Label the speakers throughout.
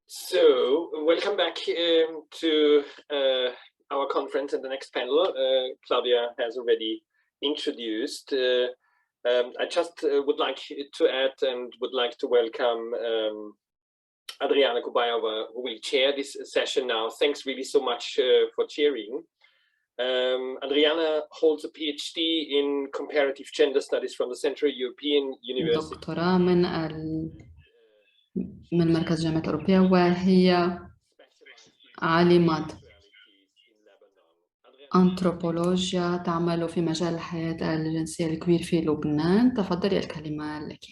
Speaker 1: So, welcome back to our conference and the next panel. Claudia has already introduced. I just would like to add and would like to welcome Adriana Kubayova, who will chair this session now. Thanks really so much for chairing. Adriana holds a PhD in comparative gender studies from the Central European University.
Speaker 2: دكتوراه من مركز جامعة الأوروبية، وهي عالمة أنثروبولوجيا تعمل في مجال الحياة الجنسية الكبير في لبنان. تفضلي، الكلمة لك.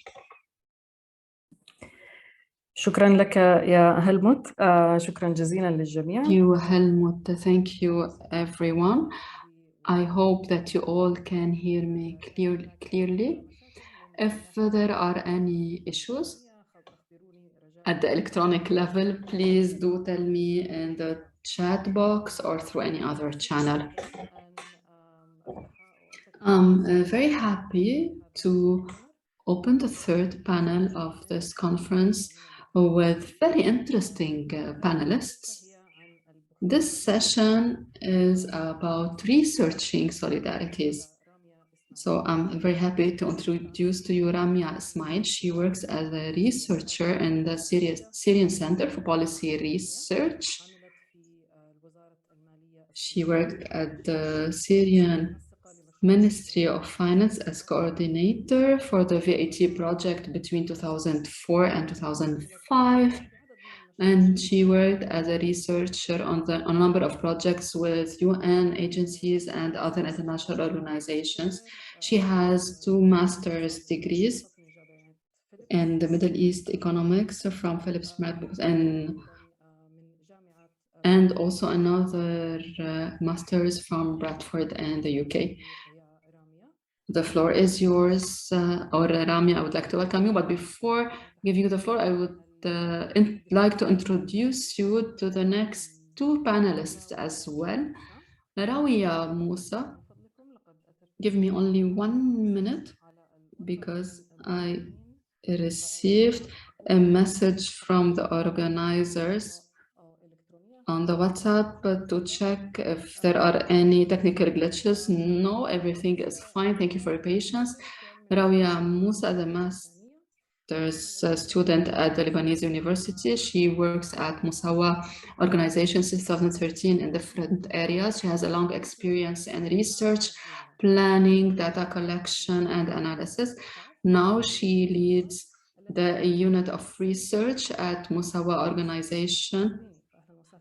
Speaker 3: شكرا لك يا هلموت. شكرا جزيلا للجميع.
Speaker 2: Thank you, Helmut. Thank you, everyone. I hope that you all can hear me clearly. If there are any issues at the electronic level, please do tell me in the chat box or through any other channel. I'm very happy to open the third panel of this conference with very interesting panelists. This session is about researching solidarities. So I'm very happy to introduce to you Ramia Ismail. She works as a researcher in the Syrian Center for Policy Research. She worked at the Syrian Ministry of Finance as coordinator for the VAT project between 2004 and 2005. And she worked as a researcher on a number of projects with UN agencies and other international organizations. She has 2 master's degrees in the Middle East economics from Phillips Books and also another master's from Bradford and the UK. The floor is yours, or Ramia. I would like to welcome you, but before giving you the floor, I would like to introduce you to the next 2 panelists as well. Rawiya Musa, give me only 1 minute because I received a message from the organizers on the WhatsApp to check if there are any technical glitches. No, everything is fine. Thank you for your patience. Rawiya Musa, the master's student at the Lebanese University. She works at Musawa organization since 2013 in different areas. She has a long experience in research, planning, data collection, and analysis. Now she leads the unit of research at Musawa organization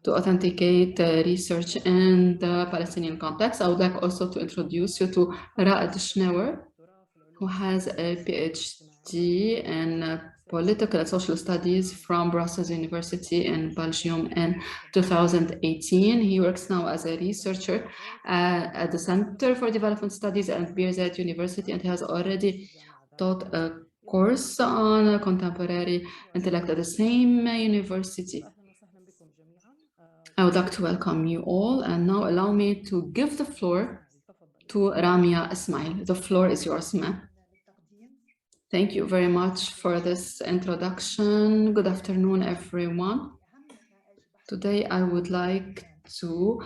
Speaker 2: to authenticate research in the Palestinian context. I would like also to introduce you to Raed Schnauer, who has a PhD in political and social studies from Brussels University in Belgium in 2018. He works now as a researcher at the Center for Development Studies at Birzeit University, and he has already taught a course on contemporary intellect at the same university. I would like to welcome you all, and now allow me to give the floor to Ramia Ismail. The floor is yours, ma'am. Thank you very much for this introduction. Good afternoon, everyone. Today, I would like to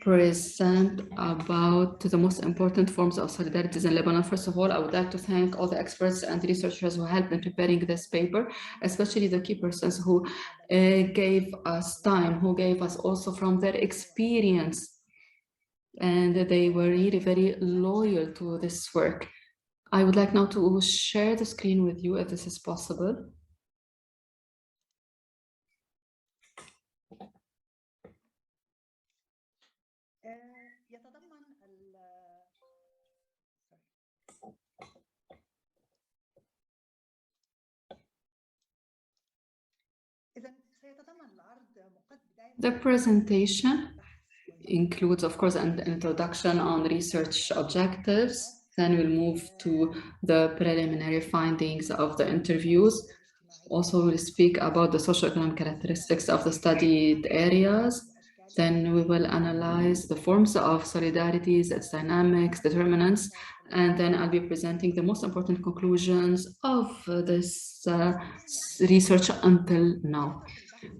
Speaker 2: present about the most important forms of solidarities in Lebanon. First of all, I would like to thank all the experts and researchers who helped in preparing this paper, especially the key persons who gave us time, who gave us also from their experience, and they were really very loyal to this work. I would like now to share the screen with you if this is possible. The presentation includes, of course, an introduction on research objectives. Then we'll move to the preliminary findings of the interviews. Also, we'll speak about the socioeconomic characteristics of the studied areas. Then we will analyze the forms of solidarities, its dynamics, determinants, and then I'll be presenting the most important conclusions of this research until now.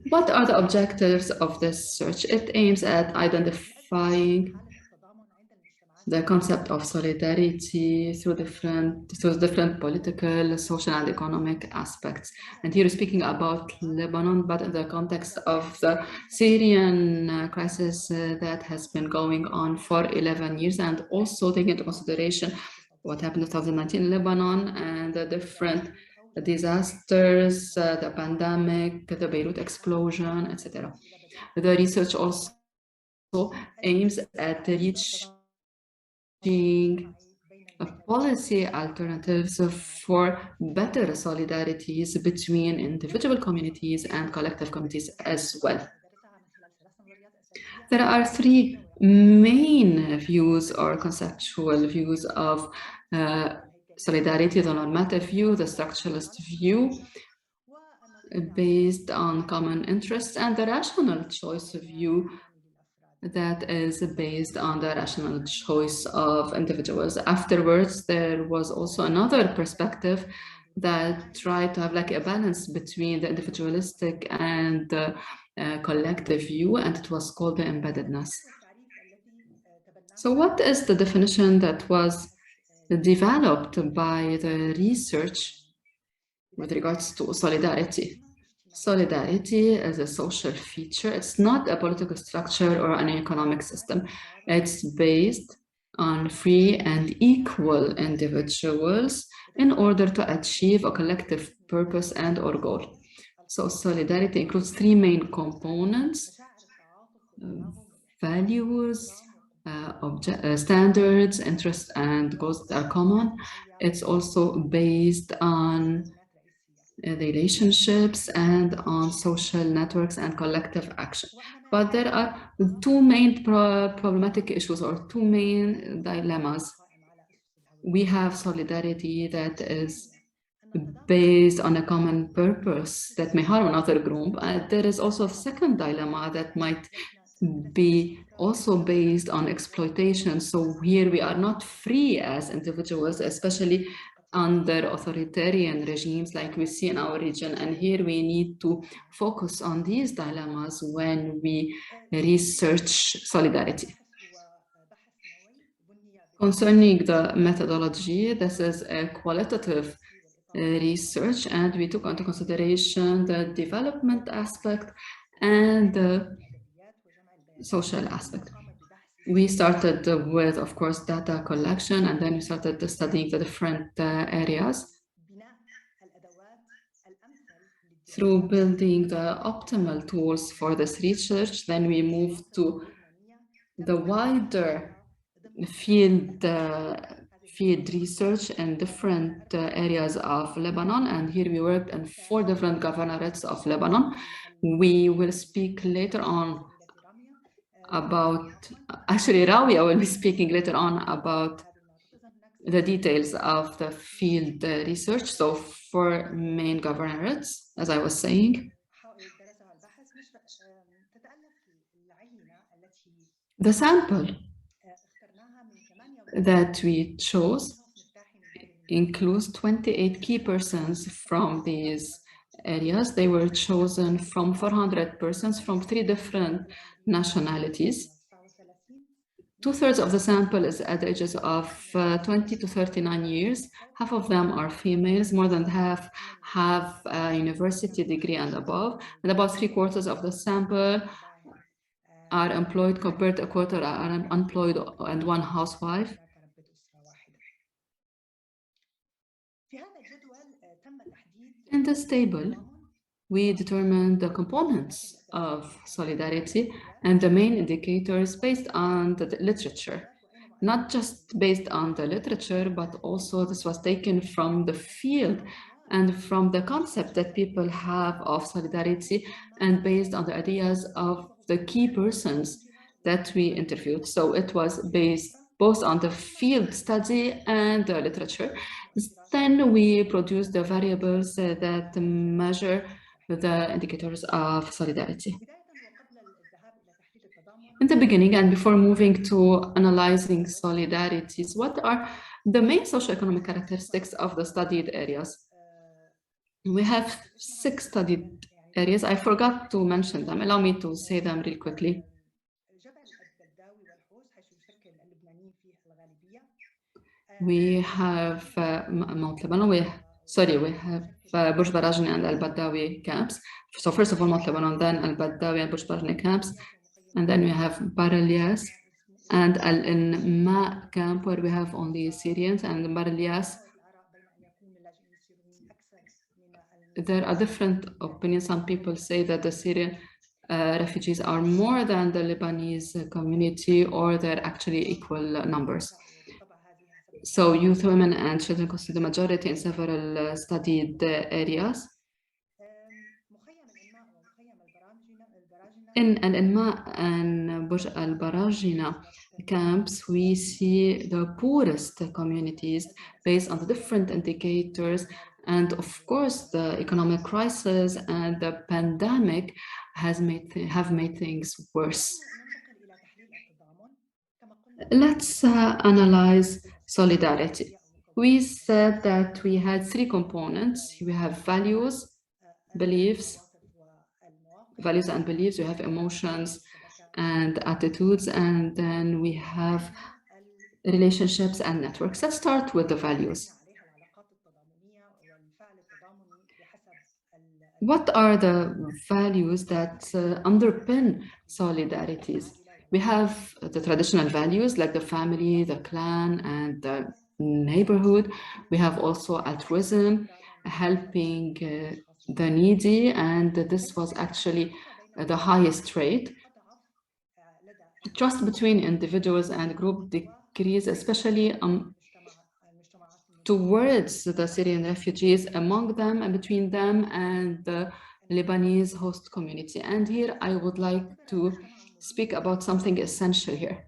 Speaker 2: What are the objectives of this search? It aims at identifying the concept of solidarity through different political, social, and economic aspects. And here we're speaking about Lebanon, but in the context of the Syrian crisis that has been going on for 11 years, and also taking into consideration what happened in 2019 in Lebanon and the different disasters, the pandemic, the Beirut explosion, etc. The research also aims at reaching policy alternatives for better solidarities between individual communities and collective communities as well. There are three main views or conceptual views of solidarity: the normative view, the structuralist view, based on common interests, and the rational choice view that is based on the rational choice of individuals. Afterwards, there was also another perspective that tried to have like a balance between the individualistic and the collective view, and it was called the embeddedness. So what is the definition that was developed by the research with regards to solidarity? Solidarity is a social feature. It's not a political structure or an economic system. It's based on free and equal individuals in order to achieve a collective purpose and or goal. So solidarity includes three main components: values, standards, interests, and goals that are common. It's also based on relationships and on social networks and collective action. But there are two main problematic issues or two main dilemmas. We have solidarity that is based on a common purpose that may harm another group. There is also a second dilemma that might be also based on exploitation. So here we are not free as individuals, especially under authoritarian regimes like we see in our region. And here we need to focus on these dilemmas when we research solidarity. Concerning the methodology, this is a qualitative research, and we took into consideration the development aspect and the social aspect. We started with, of course, data collection, and then we started studying the different areas through building the optimal tools for this research. Then we moved to the wider field research in different areas of Lebanon, and here we worked in 4 different governorates of Lebanon. We will speak later on about, actually Rawia will be speaking later on about the details of the field research. So 4 main governorates, as I was saying. The sample that we chose includes 28 key persons from these areas. They were chosen from 400 persons from 3 different nationalities. 2/3 of the sample is at the ages of 20 to 39 years. Half of them are females, more than half have a university degree and above, and about 3/4 of the sample are employed, compared to a quarter are unemployed and 1 housewife. In this table, we determined the components of solidarity and the main indicators based on the literature. Not just based on the literature, but also this was taken from the field and from the concept that people have of solidarity, and based on the ideas of the key persons that we interviewed. So it was based both on the field study and the literature. Then we produced the variables that measure the indicators of solidarity. In the beginning, and before moving to analyzing solidarities, what are the main socioeconomic characteristics of the studied areas? We have 6 studied areas. I forgot to mention them. Allow me to say them real quickly. We have Mount Lebanon. We have Burj Barajani and Al-Badawi camps. So first of all, Mount Lebanon, then Al-Badawi and Burj Barajani camps. And then we have Bar Ilyas and Al-Inma camp, where we have only Syrians. And Bar Ilyas, there are different opinions. Some people say that the Syrian refugees are more than the Lebanese community, or they're actually equal numbers. So youth, women, and children constitute the majority in several studied areas. In Al-Inma and Burj al-Barajina camps, we see the poorest communities based on the different indicators. And of course, the economic crisis and the pandemic have made things worse. Let's analyze solidarity. We said that we had three components. We have values and beliefs. We have emotions and attitudes, and then we have relationships and networks. Let's start with the values. What are the values that underpin solidarities? We have the traditional values like the family, the clan, and the neighborhood. We have also altruism, helping the needy, and this was actually the highest rate. Trust between individuals and group decrease, especially towards the Syrian refugees, among them and between them and the Lebanese host community. And here I would like to speak about something essential here.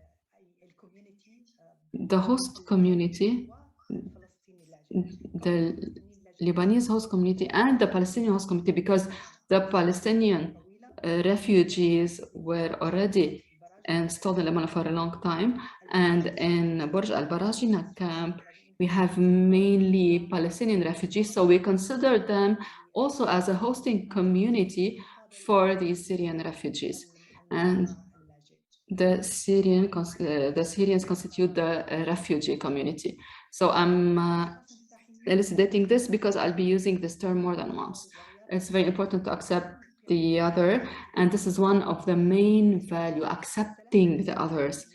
Speaker 2: The host community, the Lebanese host community and the Palestinian host community, because the Palestinian refugees were already installed in Lebanon for a long time. And in Burj al-Barajina camp, we have mainly Palestinian refugees, so we consider them also as a hosting community for these Syrian refugees. And the Syrians constitute the refugee community. So I'm elucidating this because I'll be using this term more than once. It's very important to accept the other, and this is one of the main value, accepting the others.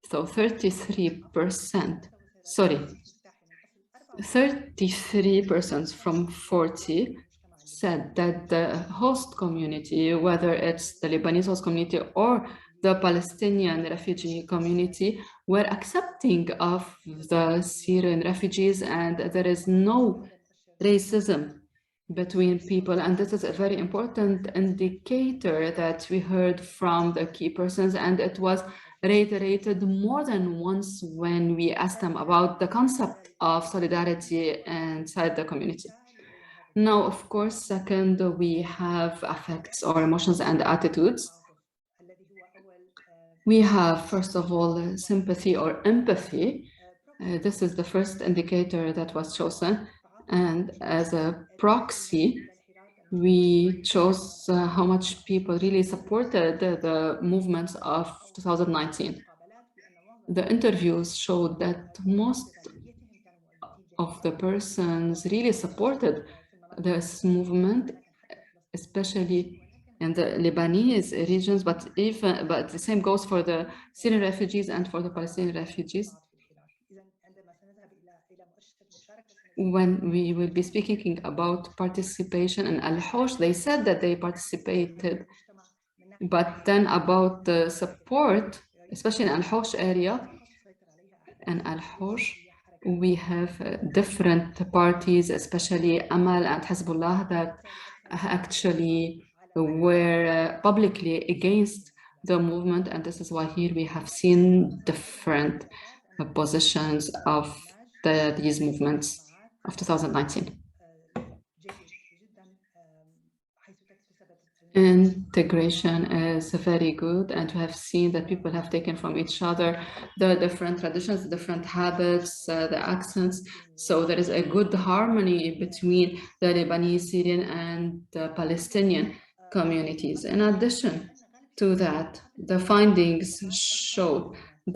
Speaker 2: So 33% from 40 said that the host community, whether it's the Lebanese host community or the Palestinian refugee community, were accepting of the Syrian refugees, and there is no racism between people. And this is a very important indicator that we heard from the key persons, and it was reiterated more than once when we asked them about the concept of solidarity inside the community. Now, of course, second, we have affects or emotions and attitudes. We have, first of all, sympathy or empathy. This is the first indicator that was chosen. And as a proxy, we chose how much people really supported the movements of 2019. The interviews showed that most of the persons really supported this movement, especially in the Lebanese regions, but the same goes for the Syrian refugees and for the Palestinian refugees. When we will be speaking about participation in Al-Hosh, they said that they participated, but then about the support, especially in Al-Hosh area, and Al-Hosh, we have different parties, especially Amal and Hezbollah, that actually were publicly against the movement, and this is why here we have seen different positions of these movements of 2019. Integration is very good, and we have seen that people have taken from each other the different traditions, the different habits, the accents. So there is a good harmony between the Lebanese, Syrian, and the Palestinian. communities. In addition to that, the findings showed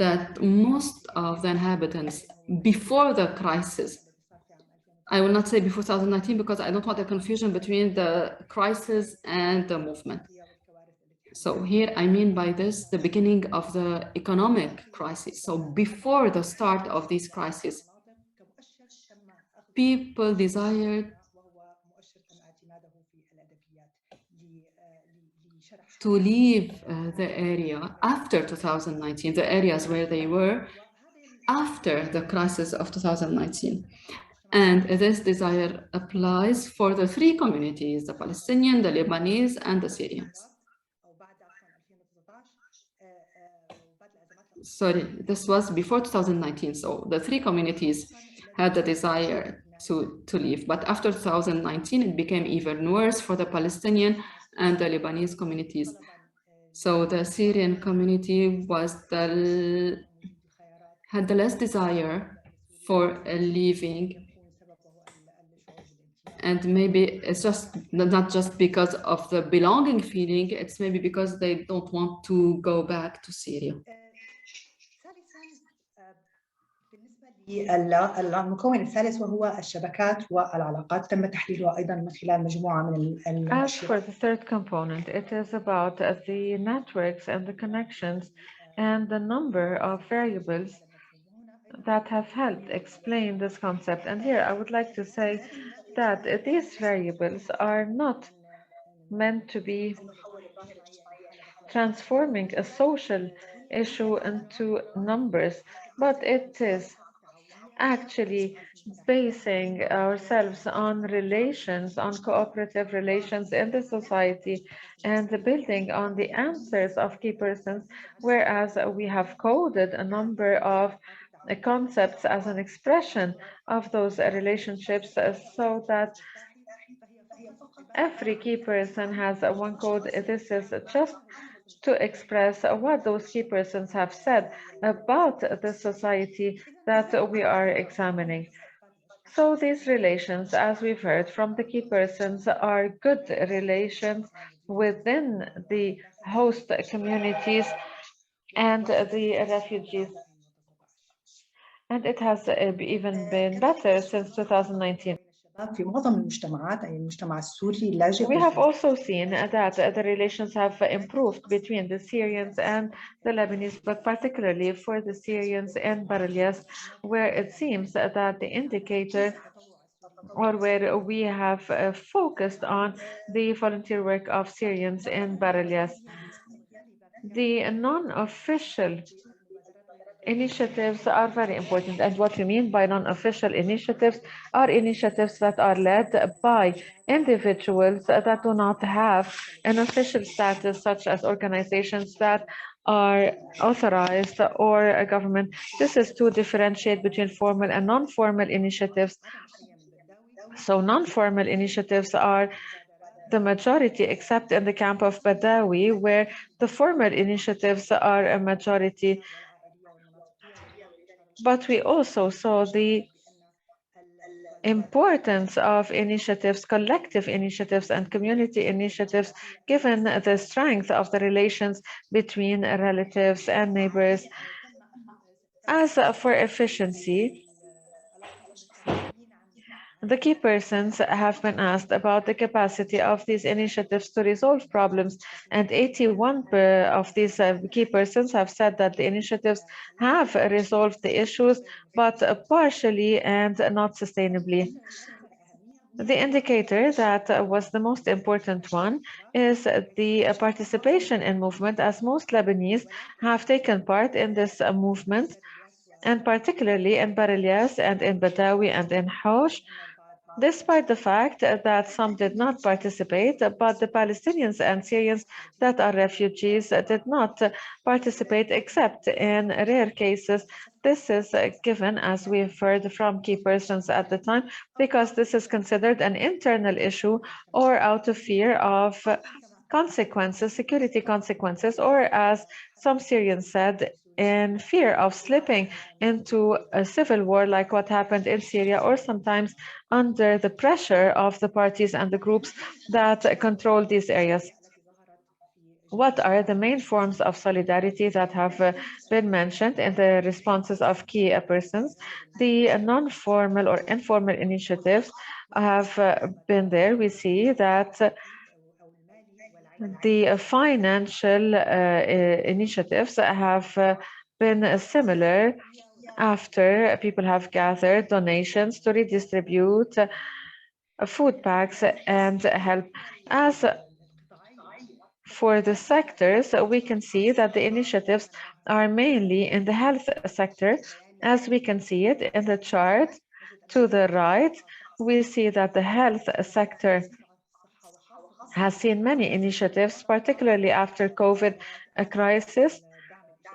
Speaker 2: that most of the inhabitants before the crisis, I will not say before 2019 because I don't want a confusion between the crisis and the movement. So here I mean by this the beginning of the economic crisis. So before the start of these crises, people desired to leave the area after 2019, the areas where they were after the crisis of 2019. And this desire applies for the three communities, the Palestinian, the Lebanese, and the Syrians. Sorry, this was before 2019. So the three communities had the desire to leave. But after 2019, it became even worse for the Palestinian and the Lebanese communities. So the Syrian community had the less desire for leaving. And maybe it's just not just because of the belonging feeling, it's maybe because they don't want to go back to Syria.
Speaker 4: المكون الثالث وهو الشبكات والعلاقات تم تحليلها أيضا من خلال مجموعة من
Speaker 5: As for the third component, it is about the networks and the connections and the number of variables that have helped explain this concept. And here I would like to say that these variables are not meant to be transforming a social issue into numbers, but it is actually basing ourselves on relations, on cooperative relations in the society, and building on the answers of key persons, whereas we have coded a number of concepts as an expression of those relationships so that every key person has one code. This is just to express what those key persons have said about the society that we are examining. So these relations, as we've heard from the key persons, are good relations within the host communities and the refugees. And it has even been better since 2019.
Speaker 4: في معظم المجتمعات أي المجتمع السوري اللاجئ.
Speaker 5: We have also seen that the relations have improved between the Syrians and the Lebanese, but particularly for the Syrians and Barelias, where it seems that the indicator or where we have focused on the volunteer work of Syrians in Barelias. The non-official initiatives are very important, and what we mean by non-official initiatives are initiatives that are led by individuals that do not have an official status, such as organizations that are authorized or a government. This is to differentiate between formal and non-formal initiatives. So non-formal initiatives are the majority, except in the camp of Badawi, where the formal initiatives are a majority. But we also saw the importance of initiatives, collective initiatives and community initiatives, given the strength of the relations between relatives and neighbors. As for efficiency, the key persons have been asked about the capacity of these initiatives to resolve problems, and 81 of these key persons have said that the initiatives have resolved the issues, but partially and not sustainably. The indicator that was the most important one is the participation in movement, as most Lebanese have taken part in this movement, and particularly in Barelias and in Badawi and in Hosh, despite the fact that some did not participate, but the Palestinians and Syrians that are refugees did not participate except in rare cases. This is given, as we've heard from key persons at the time, because this is considered an internal issue or out of fear of consequences, security consequences, or as some Syrians said, in fear of slipping into a civil war like what happened in Syria, or sometimes under the pressure of the parties and the groups that control these areas. what are the main forms of solidarity that have been mentioned in the responses of key persons? The non-formal or informal initiatives have been there. We see that the financial initiatives have been similar after people have gathered donations to redistribute food packs and help. As for the sectors, we can see that the initiatives are mainly in the health sector. As we can see it in the chart to the right, we see that the health sector has seen many initiatives, particularly after COVID crisis,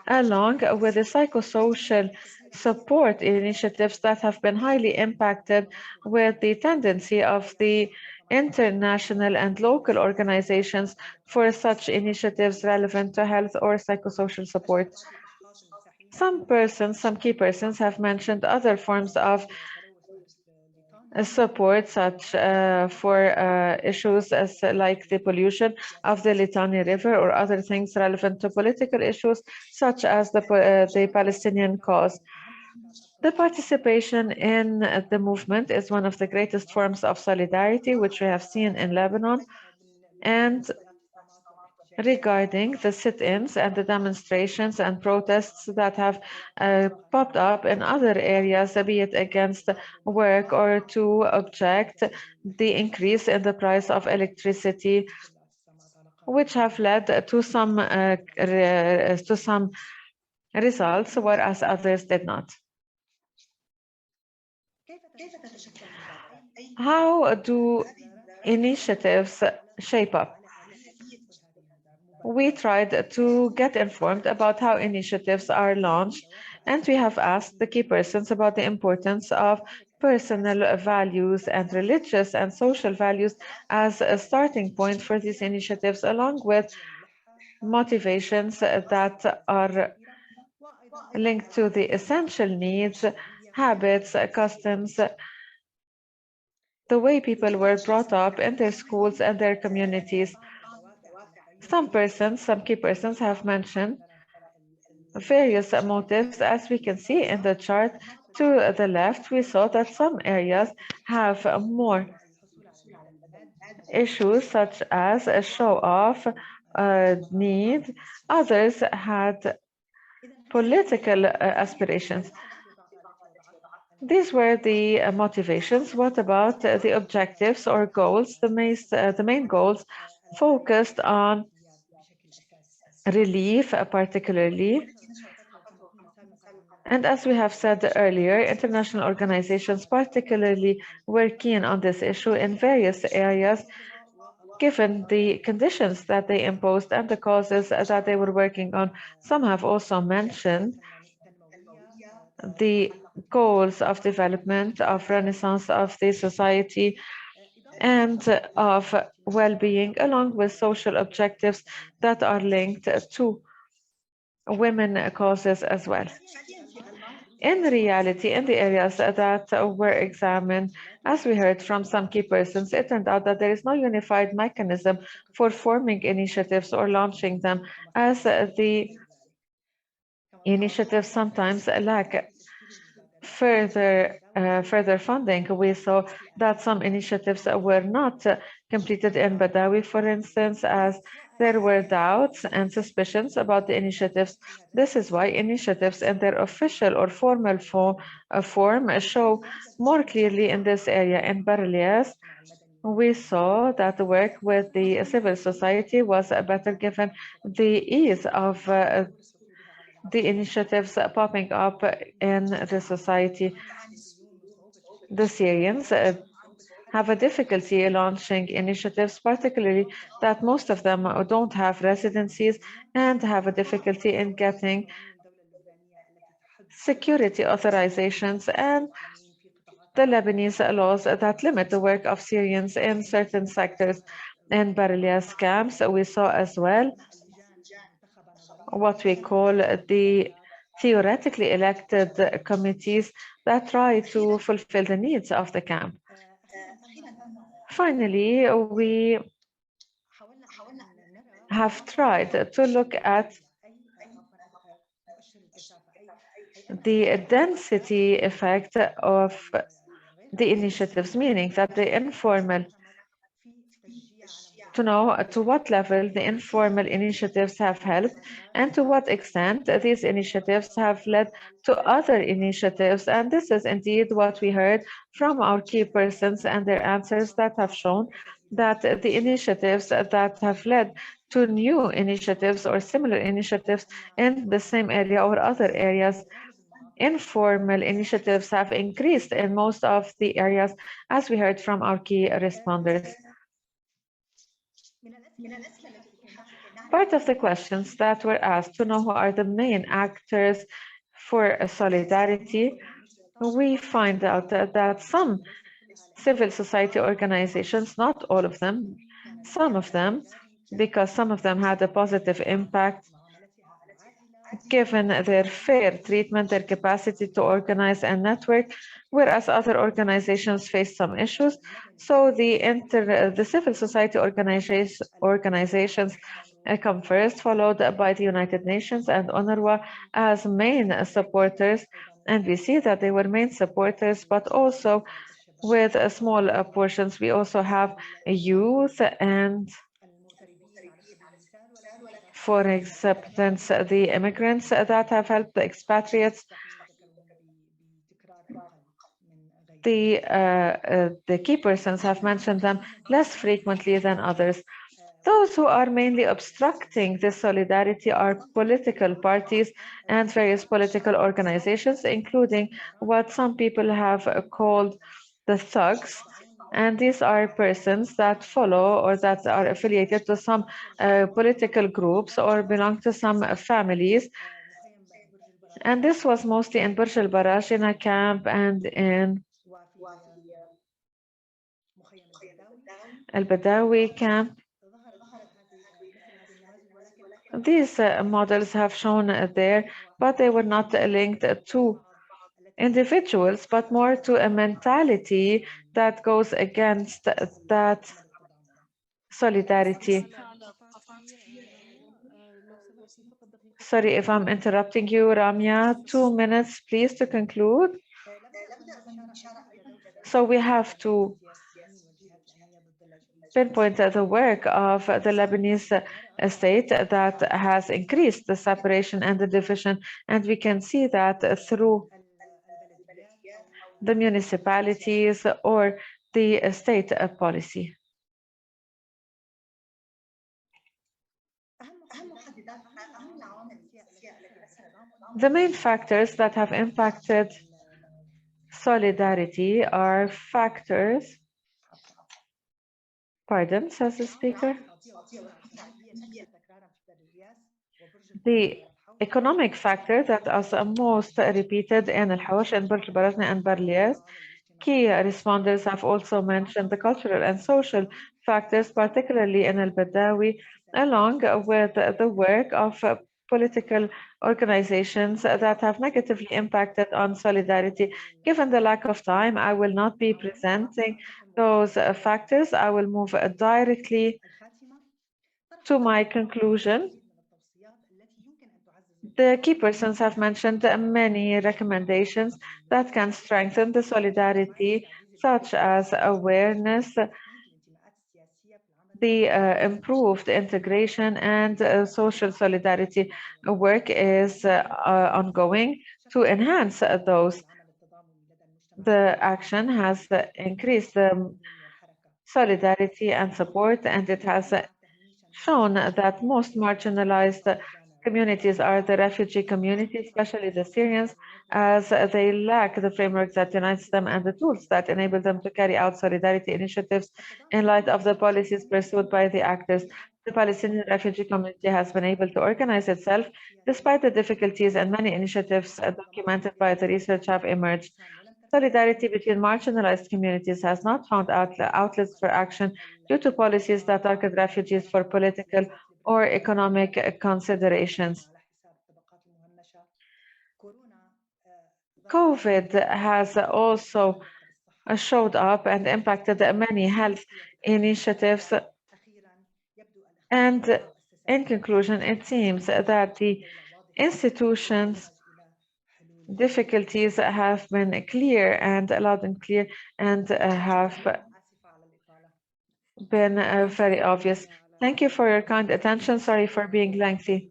Speaker 5: along with the psychosocial support initiatives that have been highly impacted with the tendency of the international and local organizations for such initiatives relevant to health or psychosocial support. Some key persons have mentioned other forms of support, such for issues like the pollution of the Litani River or other things relevant to political issues, such as the Palestinian cause. The participation in the movement is one of the greatest forms of solidarity, which we have seen in Lebanon. And regarding the sit-ins and the demonstrations and protests that have popped up in other areas, be it against work or to object the increase in the price of electricity, which have led to some results, whereas others did not. How do initiatives shape up? We tried to get informed about how initiatives are launched, and we have asked the key persons about the importance of personal values and religious and social values as a starting point for these initiatives, along with motivations that are linked to the essential needs, habits, customs, the way people were brought up in their schools and their communities. Some key persons have mentioned various motives. As we can see in the chart to the left, we saw that some areas have more issues such as a show-off need. Others had political aspirations. These were the motivations. What about the objectives or goals? The main goals focused on relief, particularly. And as we have said earlier, international organizations particularly were keen on this issue in various areas, given the conditions that they imposed and the causes that they were working on. Some have also mentioned the goals of development, of renaissance of the society, and of well-being, along with social objectives that are linked to women causes as well. In reality, in the areas that were examined, as we heard from some key persons, it turned out that there is no unified mechanism for forming initiatives or launching them, as the initiatives sometimes lack further funding. We saw that some initiatives were not completed in Badawi, for instance, as there were doubts and suspicions about the initiatives. This is why initiatives in their official or formal form show more clearly in this area. In Barlias, we saw that the work with the civil society was better given the ease of the initiatives popping up in the society. The Syrians have a difficulty launching initiatives, particularly that most of them don't have residencies and have a difficulty in getting security authorizations, and the Lebanese laws that limit the work of Syrians in certain sectors. In Barlias camps, we saw as well what we call the theoretically elected committees that try to fulfill the needs of the camp. Finally, we have tried to look at the density effect of the initiatives, meaning that the informal, to know to what level the informal initiatives have helped and to what extent these initiatives have led to other initiatives. And this is indeed what we heard from our key persons and their answers that have shown that the initiatives that have led to new initiatives or similar initiatives in the same area or other areas, informal initiatives have increased in most of the areas, as we heard from our key responders. Part of the questions that were asked to know who are the main actors for solidarity, we find out that some civil society organizations, not all of them, some of them, because some of them had a positive impact given their fair treatment, their capacity to organize and network, whereas other organizations faced some issues. So the civil society organizations come first, followed by the United Nations and UNRWA as main supporters. And we see that they were main supporters, but also with small portions. We also have youth and, for acceptance, the immigrants that have helped the expatriates. The key persons have mentioned them less frequently than others. Those who are mainly obstructing this solidarity are political parties and various political organizations, including what some people have called the thugs. And these are persons that follow or that are affiliated to some political groups or belong to some families. And this was mostly in Burj al-Baraj, in a camp, and in al-Badawi camp. These models have shown there, but they were not linked to individuals, but more to a mentality that goes against that solidarity. Sorry if I'm interrupting you, Ramya. 2 minutes, please, to conclude. So we have to pinpoint the work of the Lebanese state that has increased the separation and the division, and we can see that through the municipalities or the state policy. The main factors that have impacted solidarity are factors. Pardon, says the speaker. The economic factor that is most repeated in Al-Hawash and Burj al-Barazna and Barlias. Key responders have also mentioned the cultural and social factors, particularly in Al-Badawi, along with the work of political organizations that have negatively impacted on solidarity. Given the lack of time, I will not be presenting those factors. I will move directly to my conclusion. The key persons have mentioned many recommendations that can strengthen the solidarity, such as awareness, the improved integration, and social solidarity work is ongoing to enhance those. The action has increased the solidarity and support, and it has shown that most marginalized communities are the refugee communities, especially the Syrians, as they lack the framework that unites them and the tools that enable them to carry out solidarity initiatives in light of the policies pursued by the actors. The Palestinian refugee community has been able to organize itself despite the difficulties, and many initiatives documented by the research have emerged. Solidarity between marginalized communities has not found outlets for action due to policies that target refugees for political or economic considerations. COVID has also showed up and impacted many health initiatives, and In conclusion, it seems that the institutions' difficulties have been clear and loud and clear and have been very obvious. Thank you for your kind attention. Sorry for being lengthy.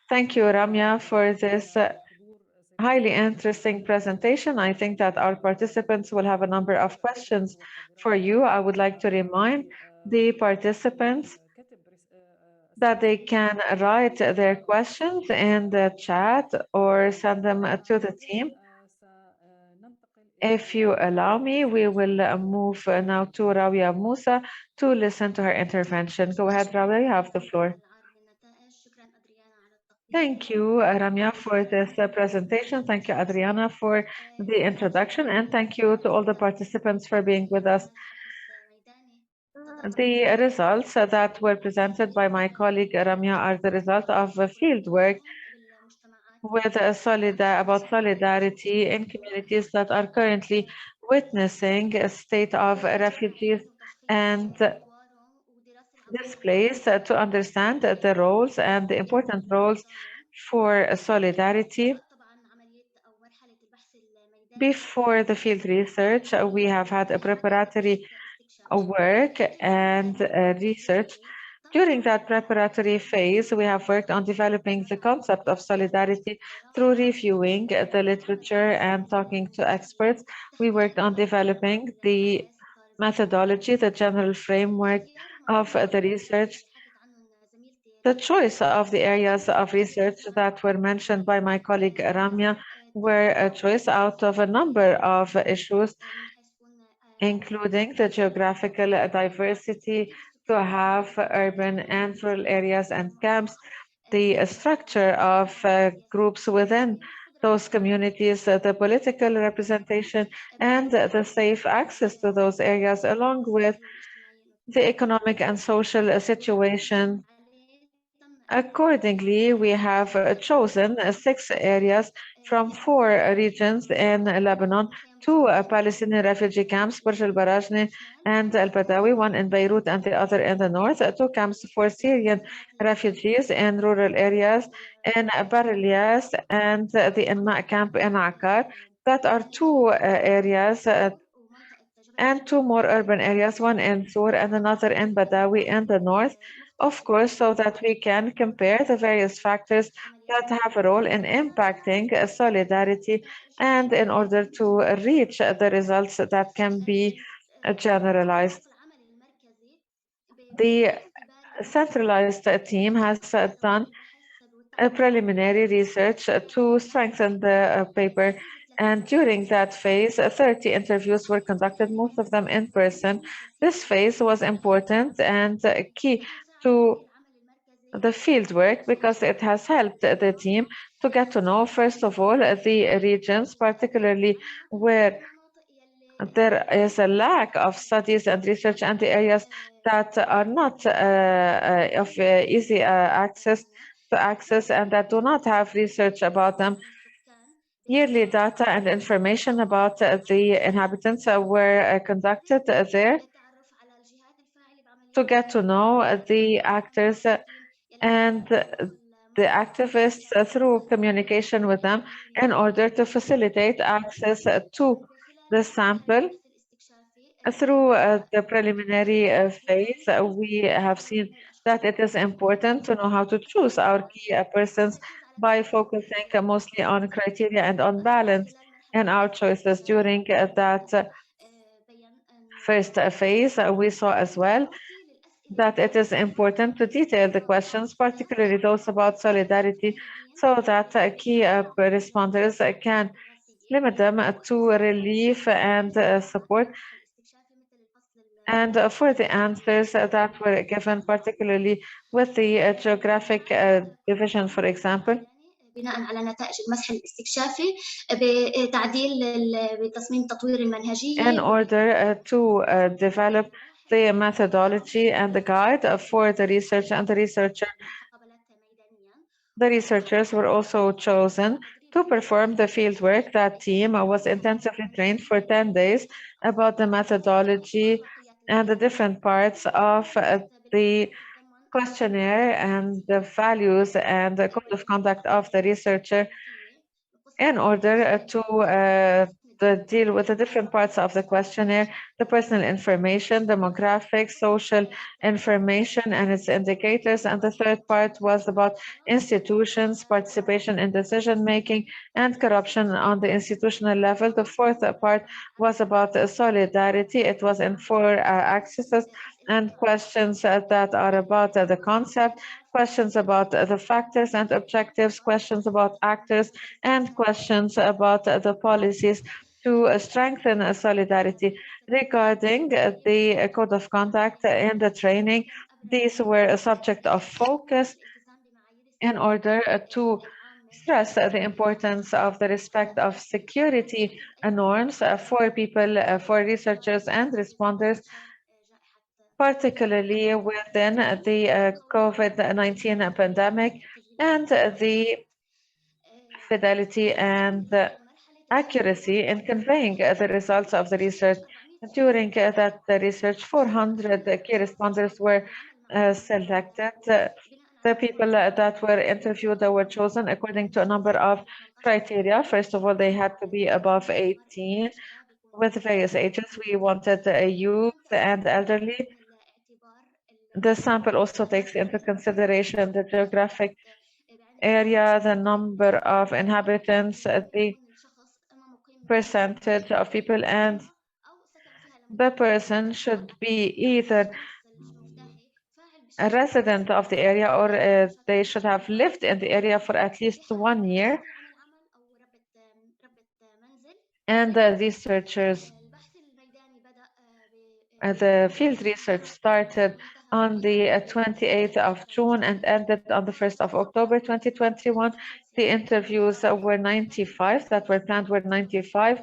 Speaker 5: Thank you, Ramya, for this highly interesting presentation. I think that our participants will have a number of questions for you. I would like to remind the participants that they can write their questions in the chat or send them to the team. If you allow me, we will move now to Rawia Musa to listen to her intervention. Go ahead, Rawia, you have the floor. Thank you, Ramya, for this presentation. Thank you, Adriana, for the introduction, and thank you to all the participants for being with us. The results that were presented by my colleague Ramya are the result of field work with about solidarity in communities that are currently witnessing a state of refugees and displaced to understand the roles and the important roles for solidarity. Before the field research, we have had a preparatory work and research. During that preparatory phase, we have worked on developing the concept of solidarity through reviewing the literature and talking to experts. We worked on developing the methodology, the general framework of the research. The choice of the areas of research that were mentioned by my colleague Ramya were a choice out of a number of issues, including the geographical diversity, to have urban and rural areas and camps, the structure of groups within those communities, the political representation, and the safe access to those areas, along with the economic and social situation. Accordingly, we have chosen 6 areas from 4 regions in Lebanon, 2 Palestinian refugee camps, Burj al-Barajni and al-Badawi, one in Beirut and the other in the north, 2 camps for Syrian refugees in rural areas in Barilias and the Inma camp in Akkar. That are 2 areas and 2 more urban areas, one in Sur and another in Badawi in the north, of course, so that we can compare the various factors that have a role in impacting solidarity and in order to reach the results that can be generalized. The centralized team has done a preliminary research to strengthen the paper. And during that phase, 30 interviews were conducted, most of them in person. This phase was important and key to the field work because it has helped the team to get to know, first of all, the regions, particularly where there is a lack of studies and research, and the areas that are not of easy access and that do not have research about them. Yearly data and information about the inhabitants were conducted there to get to know the actors and the activists through communication with them in order to facilitate access to the sample. Through the preliminary phase, we have seen that it is important to know how to choose our key persons by focusing mostly on criteria and on balance in our choices. During that first phase, we saw as well that it is important to detail the questions, particularly those about solidarity, so that key responders can limit them to relief and support. And for the answers that were given, particularly with the geographic division, for example,
Speaker 6: بناء على نتائج المسح الاستكشافي بتصميم تطوير المنهجية
Speaker 5: in order to develop the methodology and the guide for the research and the researcher. The researchers were also chosen to perform the fieldwork. That team was intensively trained for 10 days about the methodology and the different parts of the questionnaire and the values and the code of conduct of the researcher in order to deal with the different parts of the questionnaire, the personal information, demographics, social information and its indicators. And the third part was about institutions, participation in decision making and corruption on the institutional level. The fourth part was about solidarity. It was in 4 axes and questions that are about the concept, questions about the factors and objectives, questions about actors, and questions about the policies to strengthen solidarity. Regarding the code of conduct and the training, these were a subject of focus in order to stress the importance of the respect of security norms for people, for researchers and responders, particularly within the COVID-19 pandemic, and the fidelity and accuracy in conveying the results of the research. During that research, 400 key responders were selected. The people that were interviewed were chosen according to a number of criteria. First of all, they had to be above 18 with various ages. We wanted youth and elderly. The sample also takes into consideration the geographic area, the number of inhabitants, the percentage of people, and the person should be either a resident of the area or they should have lived in the area for at least 1 year. And the researchers, the field research started on the 28th of June and ended on the 1st of October 2021. The interviews were 95 that were planned were 95.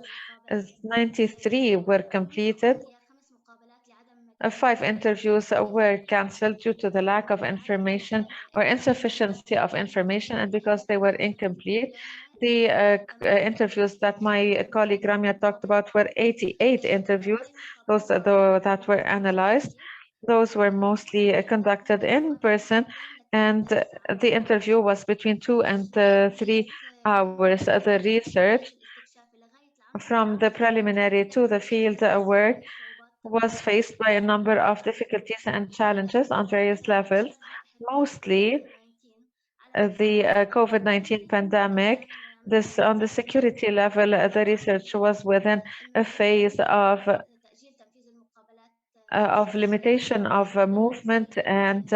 Speaker 5: 93 were completed. 5 interviews were cancelled due to the lack of information or insufficiency of information, and because they were incomplete. The interviews that my colleague Ramya talked about were 88 interviews, those that were analyzed. Those were mostly conducted in person, and the interview was between 2 and 3 hours. The research from the preliminary to the field work was faced by a number of difficulties and challenges on various levels. Mostly the COVID-19 pandemic. This on the security level, the research was within a phase of limitation of movement and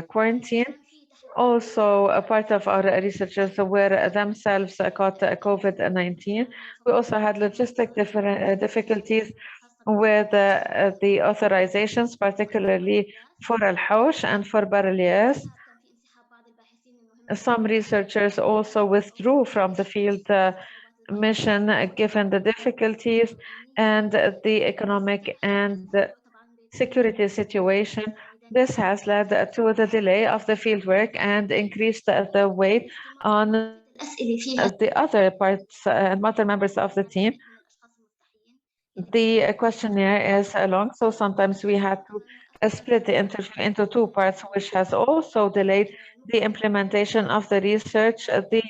Speaker 5: quarantine. Also, a part of our researchers were themselves caught COVID-19. We also had logistic difficulties with the authorizations, particularly for Al-Hawsh and for Barrelias. Some researchers also withdrew from the field mission given the difficulties and the economic and security situation. This has led to the delay of the fieldwork and increased the weight on the other parts and other members of the team. The questionnaire is long, so sometimes we had to split the interview into 2 parts, which has also delayed the implementation of the research. The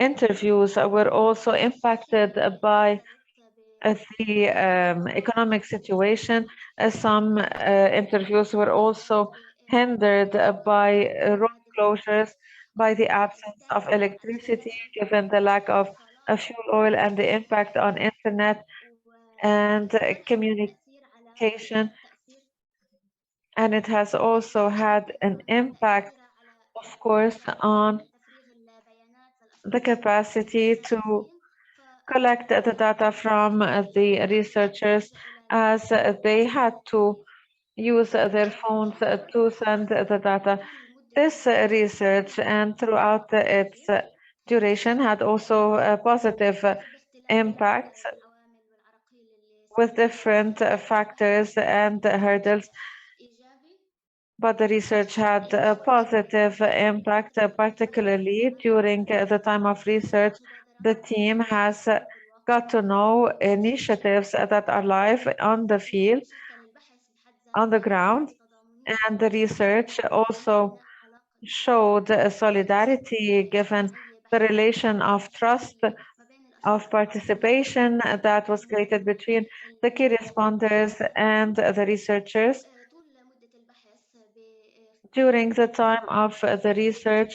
Speaker 5: interviews were also impacted by the economic situation. Some interviews were also hindered by road closures, by the absence of electricity, given the lack of fuel oil and the impact on internet and communication. And it has also had an impact, of course, on the capacity to collect the data from the researchers, as they had to use their phones to send the data. This research and throughout its duration had also a positive impacts with different factors and hurdles, but the research had a positive impact, particularly during the time of research. The team has got to know initiatives that are live on the field, on the ground, and the research also showed solidarity given the relation of trust, of participation that was created between the key responders and the researchers. During the time of the research,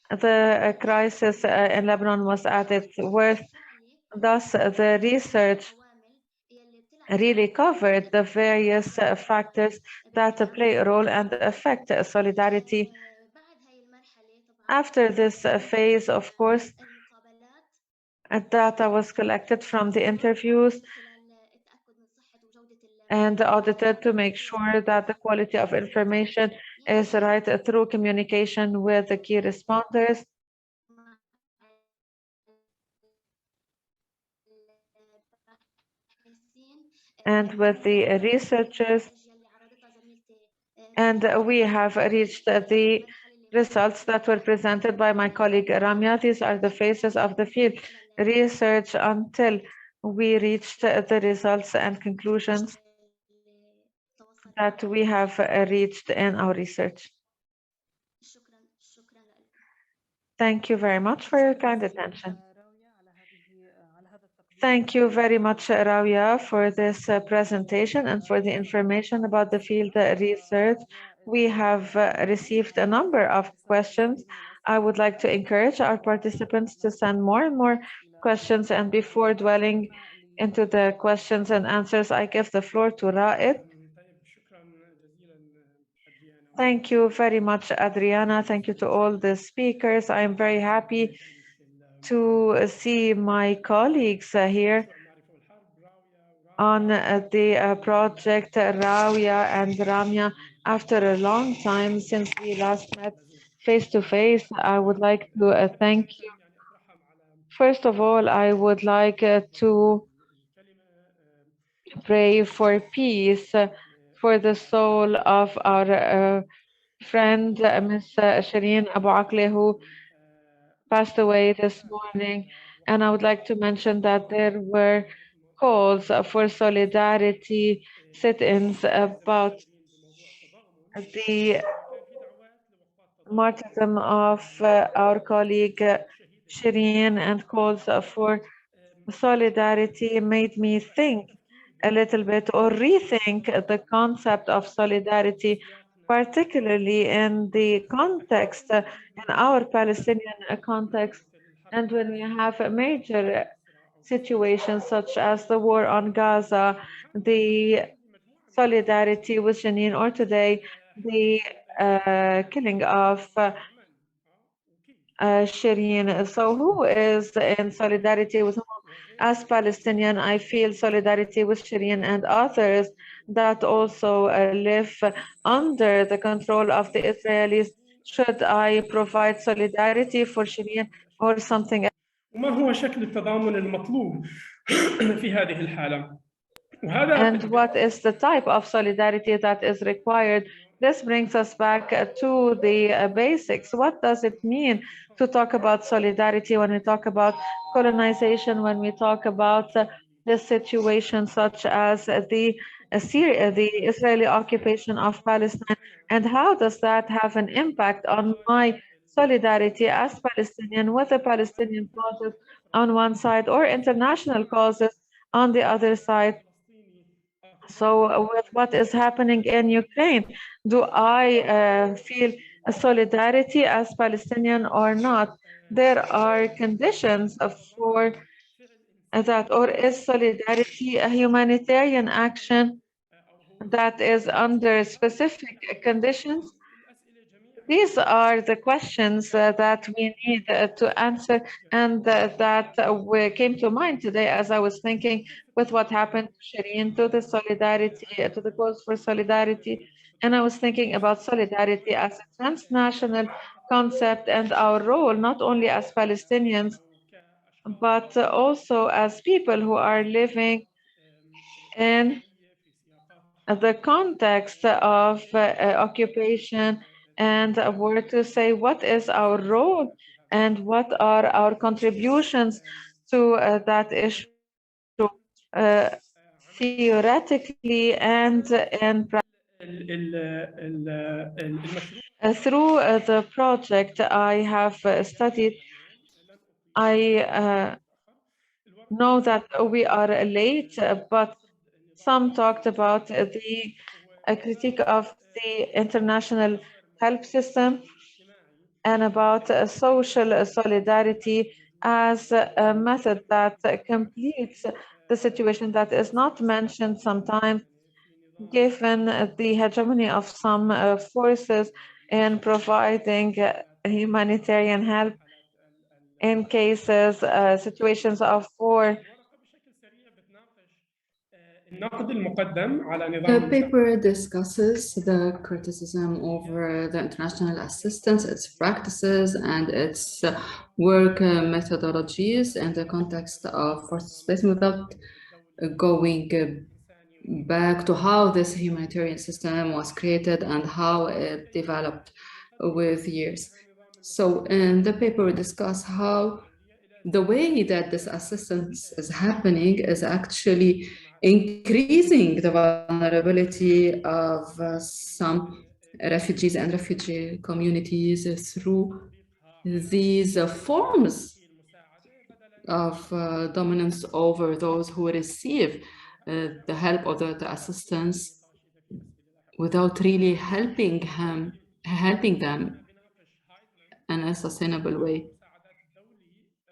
Speaker 5: the crisis in Lebanon was at its worst. Thus, the research really covered the various factors that play a role and affect solidarity. After this phase, of course, data was collected from the interviews and audited to make sure that the quality of information is right through communication with the key responders. And with the researchers, and we have reached the results that were presented by my colleague Ramya. These are the phases of the field research until we reached the results and conclusions that we have reached in our research. Thank you very much for your kind attention. Thank you very much, Rawia, for this presentation and for the information about the field research. We have received a number of questions. I would like to encourage our participants to send more and more questions. And before dwelling into the questions and answers, I give the floor to Raed. Thank you very much, Adriana. Thank you to all the speakers. I am very happy to see my colleagues here on the project, Rawia and Ramya. After a long time since we last met face to face, I would like to thank you. First of all, I would like to pray for peace for the soul of our friend, Ms. Shireen Abu Akleh, who passed away this morning. And I would like to mention that there were calls for solidarity, sit-ins about the martyrdom of our colleague Shireen, and calls for solidarity made me think a little bit or rethink the concept of solidarity, particularly in the context, in our Palestinian context, and when we have major situations such as the war on Gaza, the solidarity with Jenin, or today the killing of Shireen. So who is in solidarity with whom? As Palestinian, I feel solidarity with Shireen and others that also live under the control of the Israelis. Should I provide solidarity for Shireen or something else?
Speaker 7: وما هو شكل التضامن المطلوب في هذه الحالة؟
Speaker 5: And what is the type of solidarity that is required? This brings us back to the basics. What does it mean to talk about solidarity when we talk about colonization, when we talk about the situation such as the Syria, the Israeli occupation of Palestine, and how does that have an impact on my solidarity as Palestinian with the Palestinian causes on one side or international causes on the other side? So with what is happening in Ukraine, do I feel a solidarity as Palestinian or not? There are conditions for that, or is solidarity a humanitarian action that is under specific conditions? These are the questions that we need to answer, and that came to mind today as I was thinking with what happened to Shireen, to the solidarity, to the calls for solidarity. And I was thinking about solidarity as a transnational concept and our role, not only as Palestinians, but also as people who are living in the context of occupation, and were to say what is our role and what are our contributions to that issue theoretically and in through the project I have studied. I know that we are late, but some talked about the critique of the international help system and about social solidarity as a method that completes the situation that is not mentioned sometimes, given the hegemony of some forces in providing humanitarian help in cases, situations of war.
Speaker 2: The paper discusses the criticism over the international assistance, its practices, and its work methodologies in the context of forced displacement without going back to how this humanitarian system was created and how it developed with years. So in the paper, we discuss how the way that this assistance is happening is actually increasing the vulnerability of some refugees and refugee communities through these forms of dominance over those who receive the help or the assistance without really helping them in a sustainable way.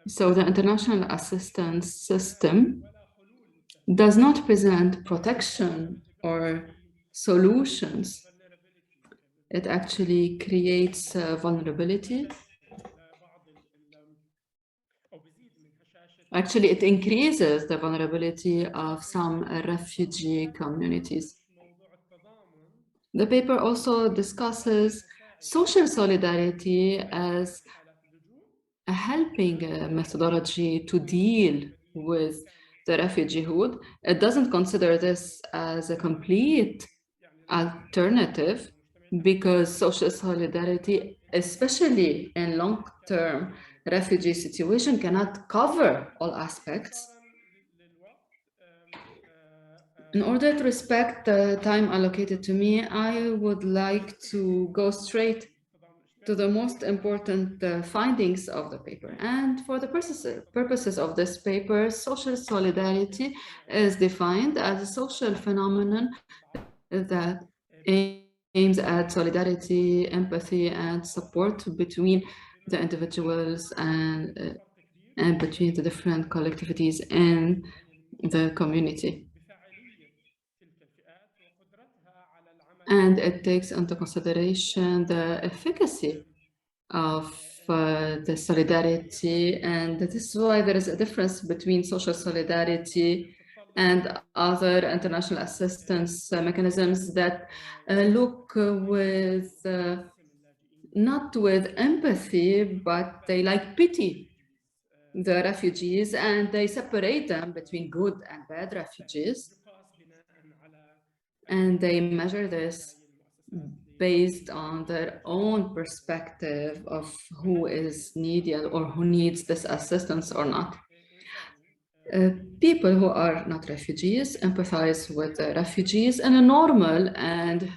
Speaker 2: So the international assistance system does not present protection or solutions. It actually creates vulnerability. Actually, it increases the vulnerability of some refugee communities. The paper also discusses social solidarity as a helping methodology to deal with the refugeehood. It doesn't consider this as a complete alternative because social solidarity, especially in long-term refugee situation, cannot cover all aspects. In order to respect the time allocated to me, I would like to go straight to the most important findings of the paper. And for the purposes of this paper, social solidarity is defined as a social phenomenon that aims at solidarity, empathy, and support between the individuals and between the different collectivities in the community. And it takes into consideration the efficacy of the solidarity, and this is why there is a difference between social solidarity and other international assistance mechanisms that look with not with empathy, but they like pity the refugees and they separate them between good and bad refugees, and they measure this based on their own perspective of who is needed or who needs this assistance or not. People who are not refugees empathize with the refugees in a normal and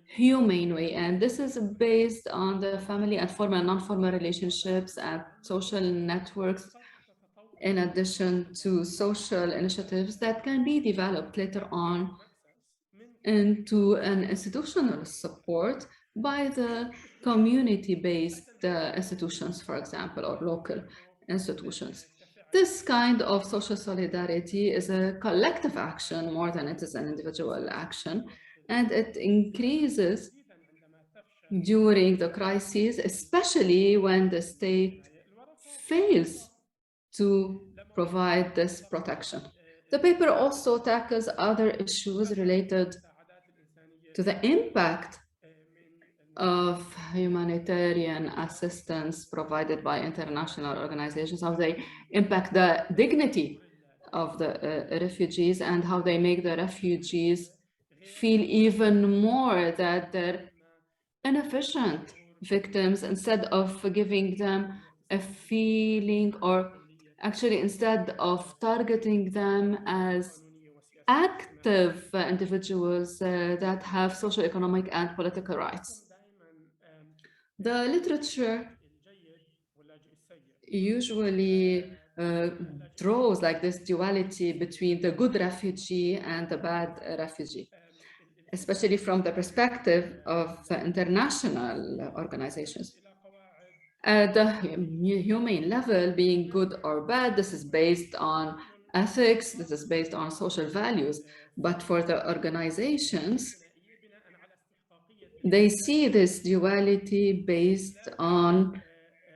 Speaker 2: humane way, and this is based on the family and formal and non-formal relationships and social networks, in addition to social initiatives that can be developed later on into an institutional support by the community-based institutions, for example, or local institutions. This kind of social solidarity is a collective action more than it is an individual action, and it increases during the crises, especially when the state fails to provide this protection. The paper also tackles other issues related to the impact of humanitarian assistance provided by international organizations, how they impact the dignity of the refugees and how they make the refugees feel even more that they're inefficient victims instead of giving them a feeling, or actually instead of targeting them as active individuals that have socioeconomic and political rights. The literature usually draws like this duality between the good refugee and the bad refugee, especially from the perspective of international organizations. At the humane level, being good or bad, this is based on ethics, this is based on social values. But for the organizations, they see this duality based on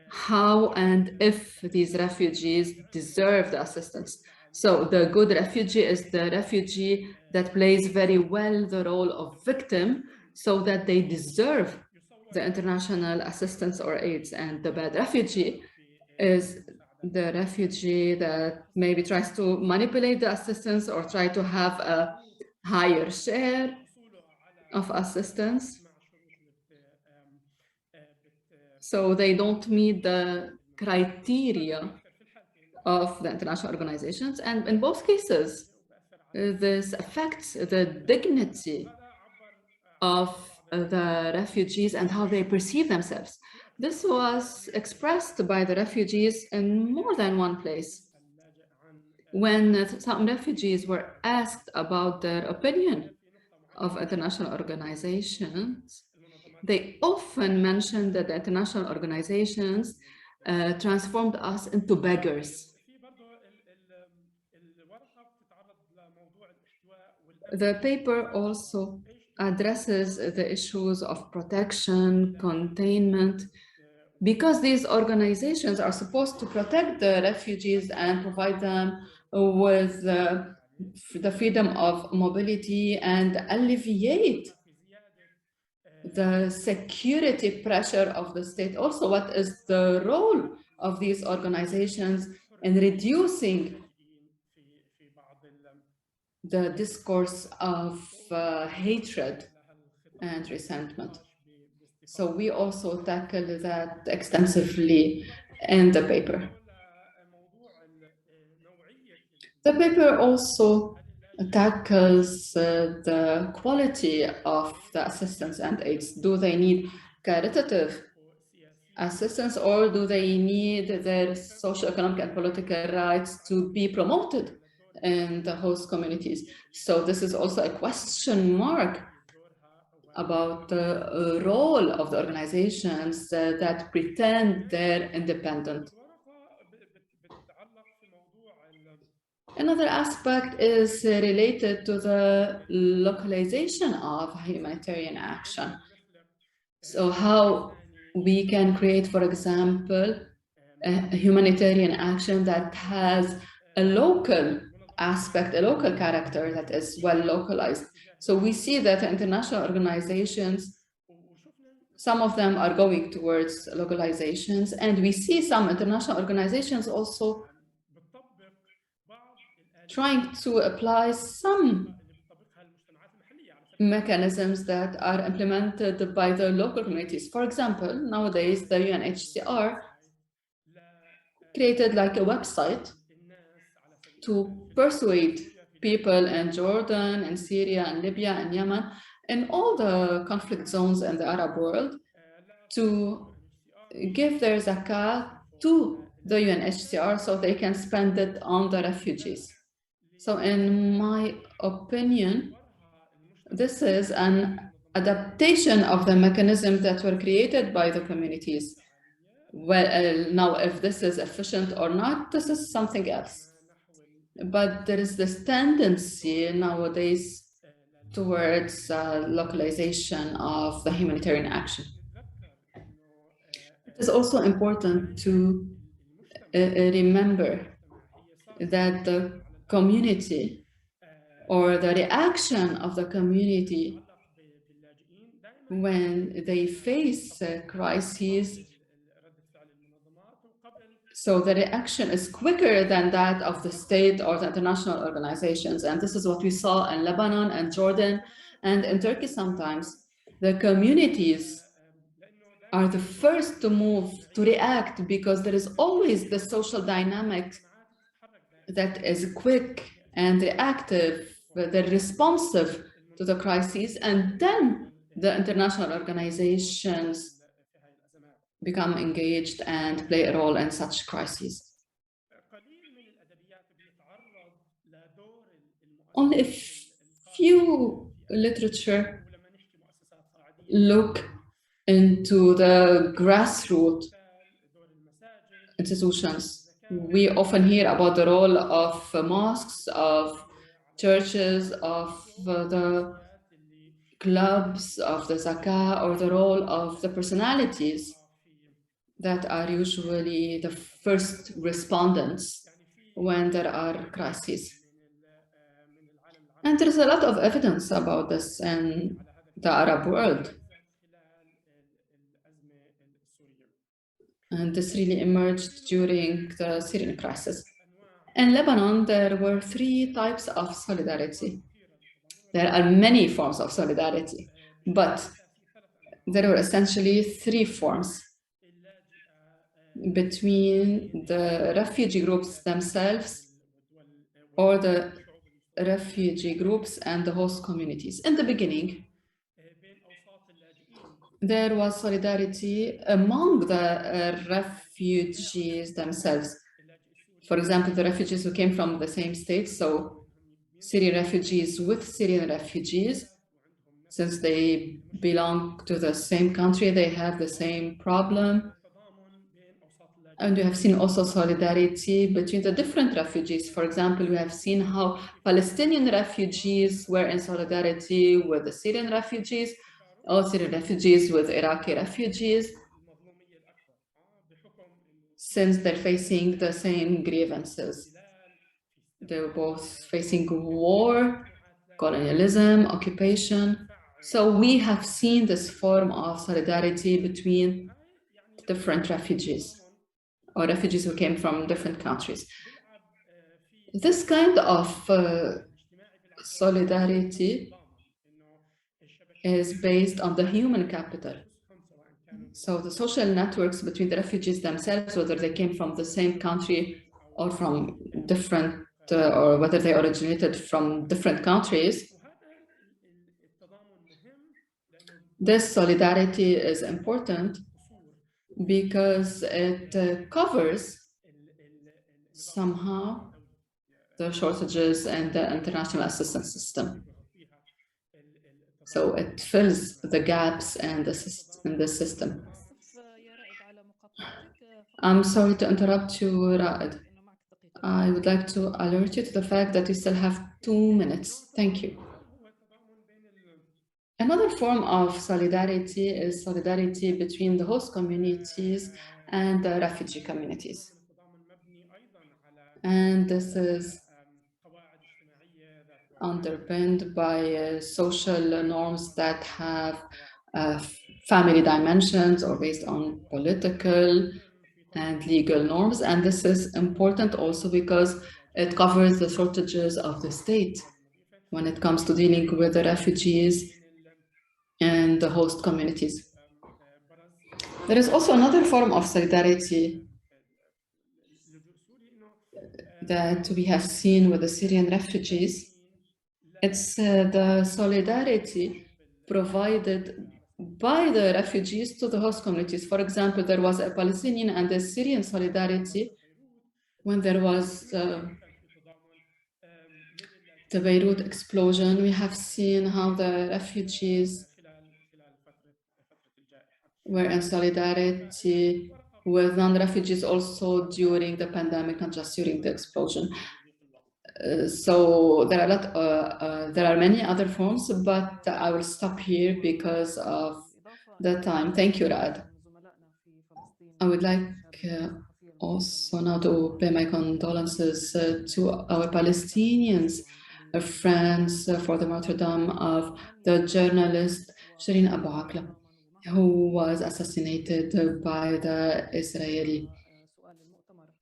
Speaker 2: how and if these refugees deserve the assistance. So the good refugee is the refugee that plays very well the role of victim, so that they deserve the international assistance or aids. And the bad refugee is the refugee that maybe tries to manipulate the assistance or try to have a higher share of assistance. So they don't meet the criteria of the international organizations. And in both cases, this affects the dignity of the refugees and how they perceive themselves. This was expressed by the refugees in more than one place. When some refugees were asked about their opinion of international organizations, they often mentioned that the international organizations transformed us into beggars. The paper also addresses the issues of protection, containment, because these organizations are supposed to protect the refugees and provide them with the freedom of mobility and alleviate the security pressure of the state. Also, what is the role of these organizations in reducing the discourse of hatred and resentment? So we also tackle that extensively in the paper. The paper also tackles the quality of the assistance and aids. Do they need caritative assistance, or do they need their socioeconomic and political rights to be promoted in the host communities? So this is also a question mark about the role of the organizations that pretend they're independent. Another aspect is related to the localization of humanitarian action. So how we can create, for example, a humanitarian action that has a local aspect, a local character that is well localized. So we see that international organizations, some of them are going towards localizations, and we see some international organizations also trying to apply some mechanisms that are implemented by the local communities. For example, nowadays the UNHCR created like a website to persuade people in Jordan, in Syria, and Libya, and Yemen, in all the conflict zones in the Arab world, to give their zakat to the UNHCR so they can spend it on the refugees. So in my opinion, this is an adaptation of the mechanisms that were created by the communities. Well, now, if this is efficient or not, this is something else. But there is this tendency nowadays towards localization of the humanitarian action. It is also important to remember that the community or the reaction of the community when they face crises, so the reaction is quicker than that of the state or the international organizations. And this is what we saw in Lebanon and Jordan and in Turkey sometimes. The communities are the first to move, to react, because there is always the social dynamic that is quick and reactive, they're responsive to the crises, and then the international organizations become engaged and play a role in such crises. Only a few literature look into the grassroots institutions. We often hear about the role of mosques, of churches, of the clubs, of the zakah, or the role of the personalities that are usually the first respondents when there are crises. And there's a lot of evidence about this in the Arab world. And this really emerged during the Syrian crisis. In Lebanon, there were 3 types of solidarity. There are many forms of solidarity, but there were essentially 3 forms between the refugee groups themselves, or the refugee groups and the host communities. In the beginning, there was solidarity among the refugees themselves. For example, the refugees who came from the same state, so Syrian refugees with Syrian refugees, since they belong to the same country, they have the same problem. And we have seen also solidarity between the different refugees. For example, we have seen how Palestinian refugees were in solidarity with the Syrian refugees, or Syrian refugees with Iraqi refugees, since they're facing the same grievances. They were both facing war, colonialism, occupation. So we have seen this form of solidarity between different refugees, or refugees who came from different countries. This kind of solidarity is based on the human capital. So the social networks between the refugees themselves, whether they came from the same country or from different, or whether they originated from different countries, this solidarity is important because it covers somehow the shortages in the international assistance system. So it fills the gaps in the system. I'm sorry to interrupt you, Ra'ed. I would like to alert you to the fact that you still have 2 minutes. Thank you. Another form of solidarity is solidarity between the host communities and the refugee communities. And this is underpinned by social norms that have family dimensions or based on political and legal norms. And this is important also because it covers the shortages of the state when it comes to dealing with the refugees and the host communities. There is also another form of solidarity that we have seen with the Syrian refugees. It's the solidarity provided by the refugees to the host communities. For example, there was a Palestinian and a Syrian solidarity when there was the Beirut explosion. We have seen how the refugees were in solidarity with non-refugees also during the pandemic, not just during the explosion. So there are many other forms, but I will stop here because of the time. Thank you, Ra'ed. I would like also now to pay my condolences to our Palestinians, friends, for the martyrdom of the journalist Shireen Abu Akleh, who was assassinated by the Israeli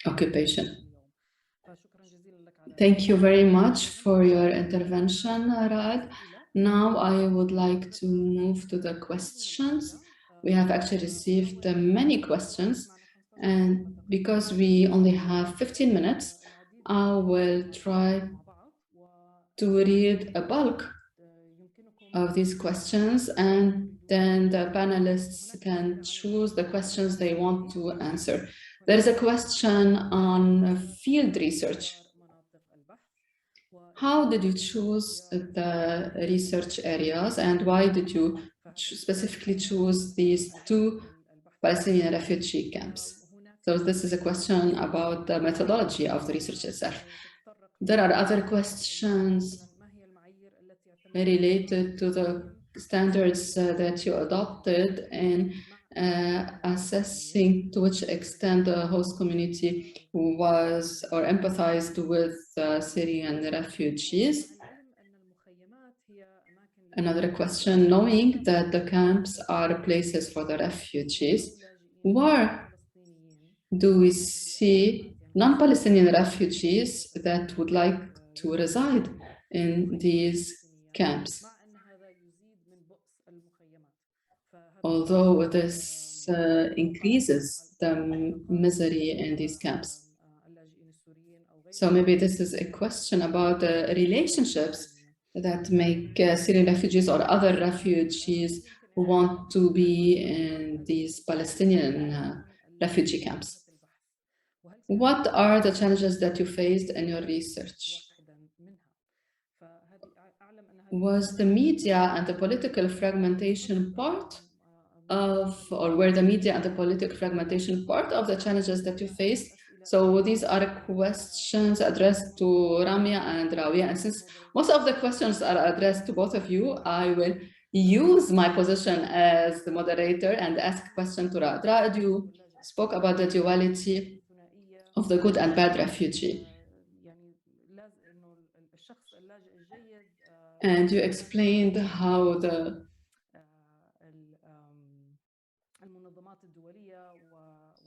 Speaker 2: occupation. Thank you very much for your intervention, Ra'ed. Now I would like to move to the questions. We have actually received many questions, and because we only have 15 minutes, I will try to read a bulk of these questions, and then the panelists can choose the questions they want to answer. There is a question on field research. How did you choose the research areas, and why did you specifically choose these 2 Palestinian refugee camps? So this is a question about the methodology of the research itself. There are other questions related to the standards that you adopted in assessing to which extent the host community was or empathized with Syrian refugees. Another question, knowing that the camps are places for the refugees, where do we see non-Palestinian refugees that would like to reside in these camps? Although this increases the misery in these camps. So maybe this is a question about the relationships that make Syrian refugees or other refugees who want to be in these Palestinian refugee camps. What are the challenges that you faced in your research? Was the media and the political fragmentation part of, or were the media and the political fragmentation part of the challenges that you faced? So these are questions addressed to Ramia and Rawia. And since most of the questions are addressed to both of you, I will use my position as the moderator and ask a question to Raad. Raad, you spoke about the duality of the good and bad refugee. And you explained how the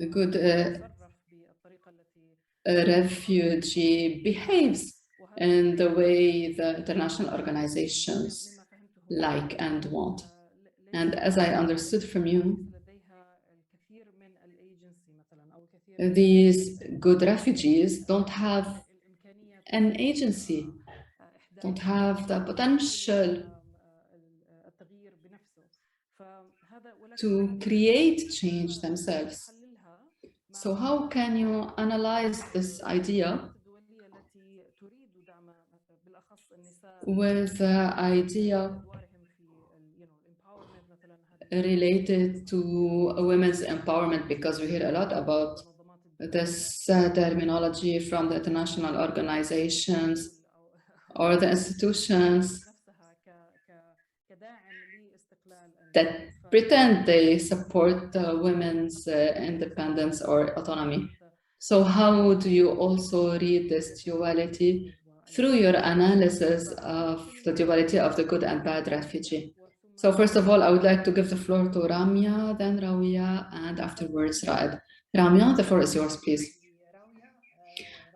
Speaker 2: good refugee behaves in the way the international organizations like and want. And as I understood from you, these good refugees don't have an agency, don't have the potential to create change themselves. So how can you analyze this idea with the idea related to women's empowerment? Because we hear a lot about this terminology from the international organizations or the institutions that pretend they support women's independence or autonomy. So how do you also read this duality through your analysis of the duality of the good and bad refugee? So first of all, I would like to give the floor to Ramia, then Rawia, and afterwards Raad. Ramia, the floor is yours, please.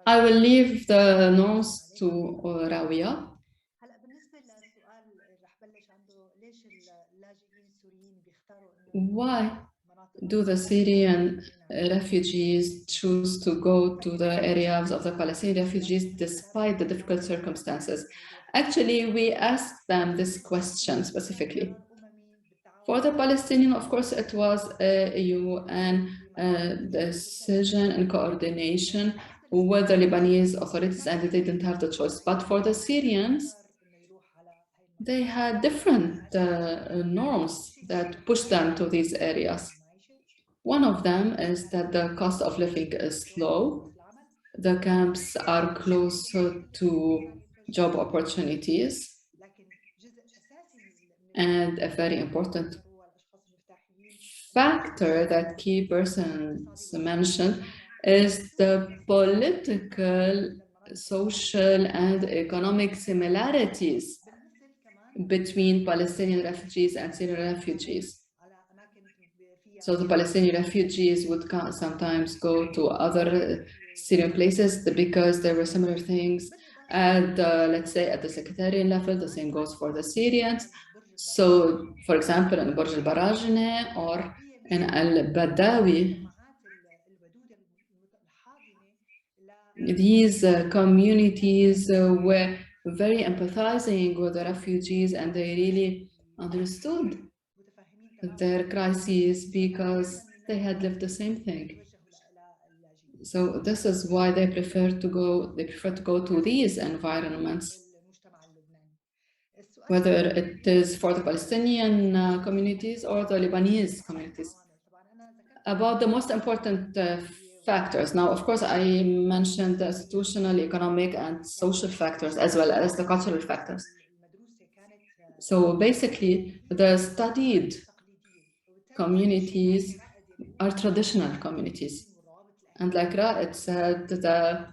Speaker 2: I will leave the notes to Rawia. Why do the Syrian refugees choose to go to the areas of the Palestinian refugees despite the difficult circumstances? Actually, we asked them this question specifically. For the Palestinian, of course, it was a UN decision in coordination with the Lebanese authorities, and they didn't have the choice. But for the Syrians, they had different norms that pushed them to these areas. One of them is that the cost of living is low. The camps are closer to job opportunities. And a very important factor that key persons mentioned is the political, social, and economic similarities between Palestinian refugees and Syrian refugees. So the Palestinian refugees would sometimes go to other Syrian places because there were similar things at, let's say, at the sectarian level. The same goes for the Syrians. So, for example, in Burj al-Barajne or in al-Badawi, these communities were very empathizing with the refugees, and they really understood their crises because they had lived the same thing. So this is why they prefer to go to these environments, whether it is for the Palestinian communities or the Lebanese communities. About the most important factors. Now, of course, I mentioned the institutional, economic, and social factors, as well as the cultural factors. So basically, the studied communities are traditional communities. And like Ra'ed said, the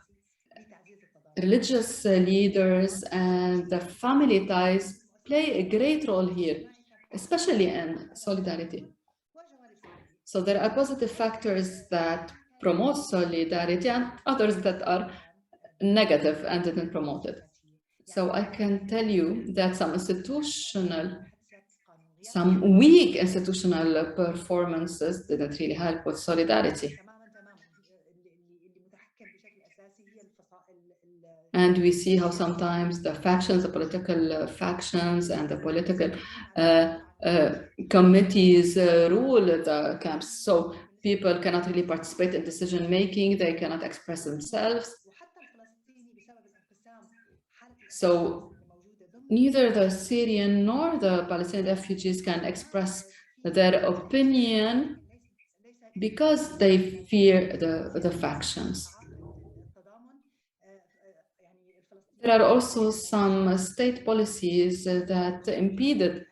Speaker 2: religious leaders and the family ties play a great role here, especially in solidarity. So there are positive factors that promote solidarity and others that are negative and didn't promote it. So I can tell you that some weak institutional performances didn't really help with solidarity. And we see how sometimes the factions, the political factions and the political committees rule the camps. So people cannot really participate in decision making, they cannot express themselves. So neither the Syrian nor the Palestinian refugees can express their opinion because they fear the factions. There are also some state policies that impeded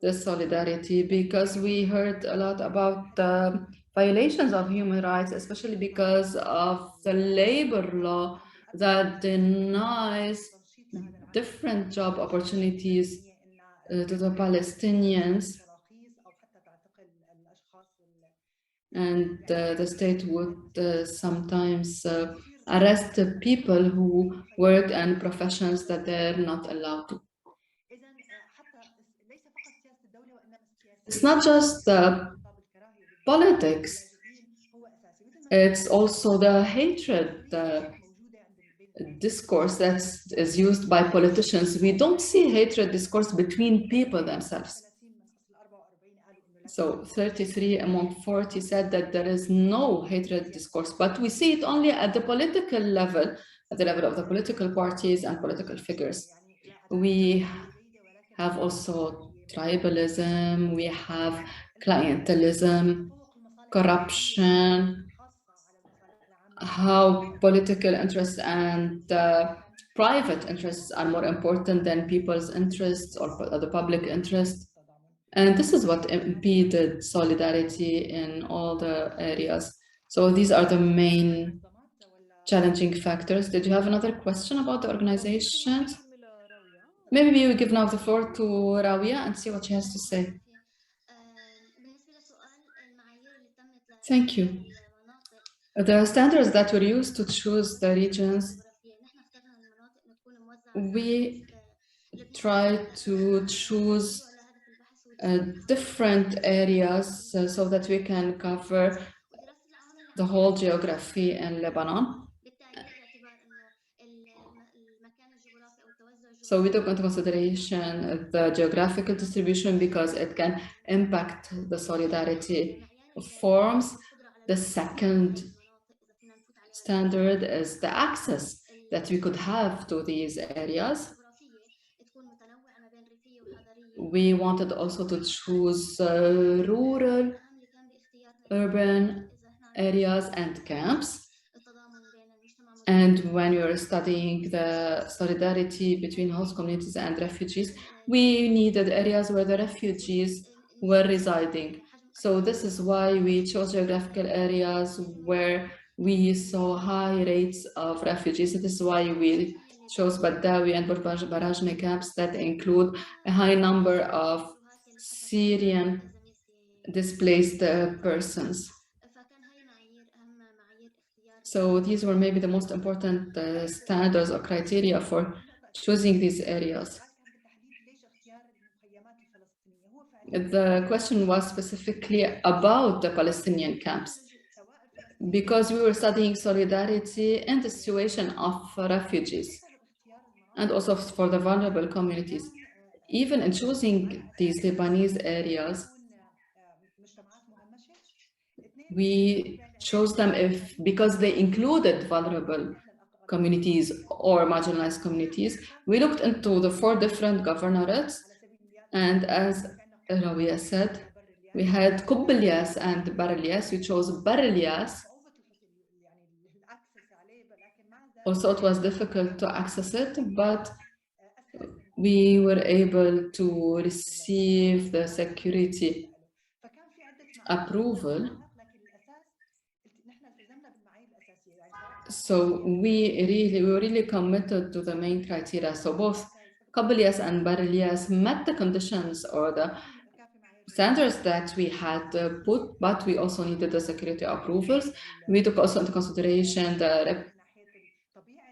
Speaker 2: the solidarity, because we heard a lot about the violations of human rights, especially because of the labor law that denies different job opportunities to the Palestinians. And the state would sometimes arrest people who work in professions that they're not allowed to. It's not just the politics, it's also the hatred discourse that is used by politicians. We don't see hatred discourse between people themselves. So 33 among 40 said that there is no hatred discourse, but we see it only at the political level, at the level of the political parties and political figures. We have also tribalism, we have clientelism, corruption, how political interests and private interests are more important than people's interests or the public interest. And this is what impeded solidarity in all the areas. So these are the main challenging factors. Did you have another question about the organizations? Maybe we give now the floor to Rawia and see what she has to say. Thank you. The standards that were used to choose the regions, we try to choose different areas so that we can cover the whole geography in Lebanon. So we took into consideration the geographical distribution because it can impact the solidarity forms. The second standard is the access that we could have to these areas. We wanted also to choose rural, urban areas and camps. And when we were studying the solidarity between host communities and refugees, we needed areas where the refugees were residing. So this is why we chose geographical areas where we saw high rates of refugees. This is why we chose Badawi and Barajne camps that include a high number of Syrian displaced persons. So these were maybe the most important standards or criteria for choosing these areas. the question was specifically about the Palestinian camps, because we were studying solidarity and the situation of refugees, and also for the vulnerable communities. Even in choosing these Lebanese areas, we chose them because they included vulnerable communities or marginalized communities. We looked into the 4 different governorates, and as Rawia said, we had Qub Ilyas and Bar Ilyas. We chose Bar Ilyas. Also, it was difficult to access it, but we were able to receive the security approval. So we were really committed to the main criteria. So both Qub Ilyas and Bar Ilyas met the conditions or the standards that we had put, but we also needed the security approvals. We took also into consideration the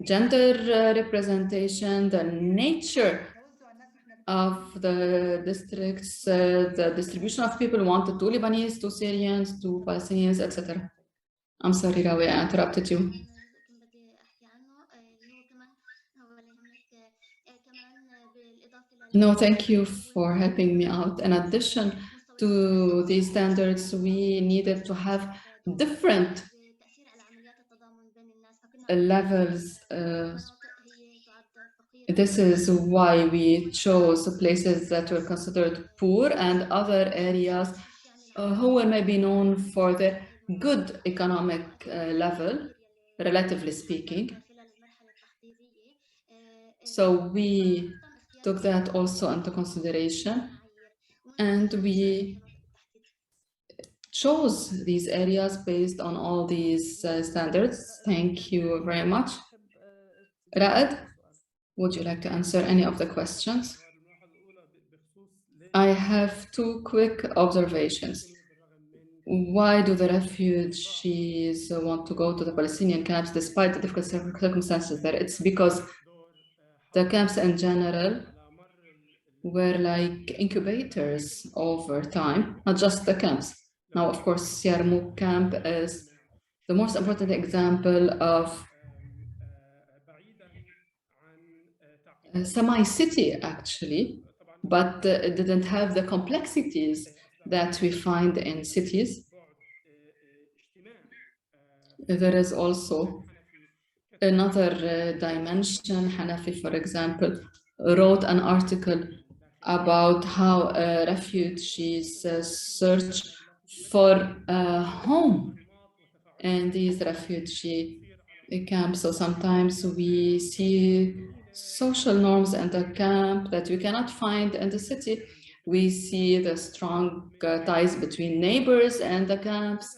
Speaker 2: gender representation, the nature of the districts, the distribution of people wanted to Lebanese, to Syrians, to Palestinians, etc. I'm sorry, Rawi, I interrupted you. No, thank you for helping me out. In addition to these standards, we needed to have different levels. This is why we chose places that were considered poor and other areas who were maybe known for their good economic level, relatively speaking. So we took that also into consideration, and we chose these areas based on all these standards. Thank you very much. Raed, would you like to answer any of the questions? I have 2 quick observations. Why do the refugees want to go to the Palestinian camps despite the difficult circumstances there? It's because the camps in general were like incubators over time, not just the camps. Now, of course, Yarmouk camp is the most important example of a semi-city, actually, but it didn't have the complexities that we find in cities. There is also another dimension. Hanafi, for example, wrote an article about how refugees search for a home in these refugee camps. So sometimes we see social norms in the camp that we cannot find in the city. We see the strong ties between neighbors and the camps,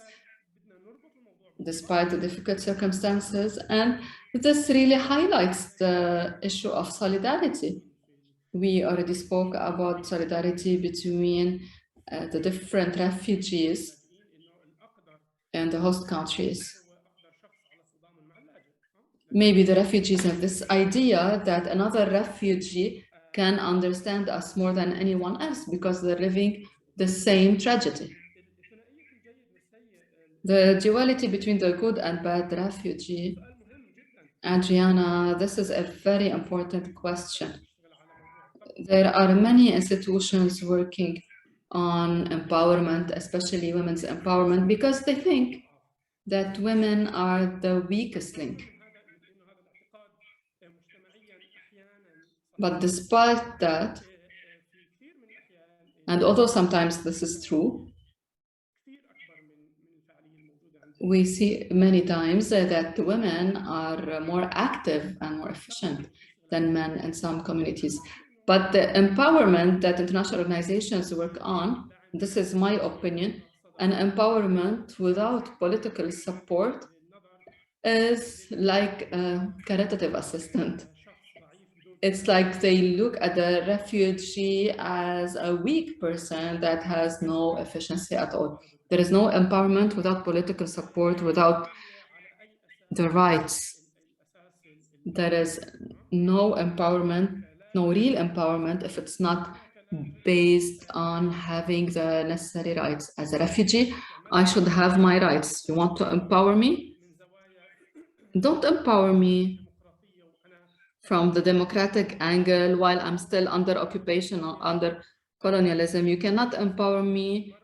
Speaker 2: despite the difficult circumstances. And this really highlights the issue of solidarity. We already spoke about solidarity between the different refugees and the host countries. Maybe the refugees have this idea that another refugee can understand us more than anyone else because they're living the same tragedy. The duality between the good and bad refugee. Adriana, this is a very important question. There are many institutions working on empowerment, especially women's empowerment, because they think that women are the weakest link. But despite that, and although sometimes this is true, we see many times that women are more active and more efficient than men in some communities. But the empowerment that international organizations work on, this is my opinion, an empowerment without political support is like a caritative assistant. It's like they look at the refugee as a weak person that has no efficiency at all. There is no empowerment without political support, without the rights. There is no empowerment, no real empowerment if it's not based on having the necessary rights. As a refugee, I should have my rights. You want to empower me? Don't empower me from the democratic angle while I'm still under occupation or under colonialism. You cannot empower me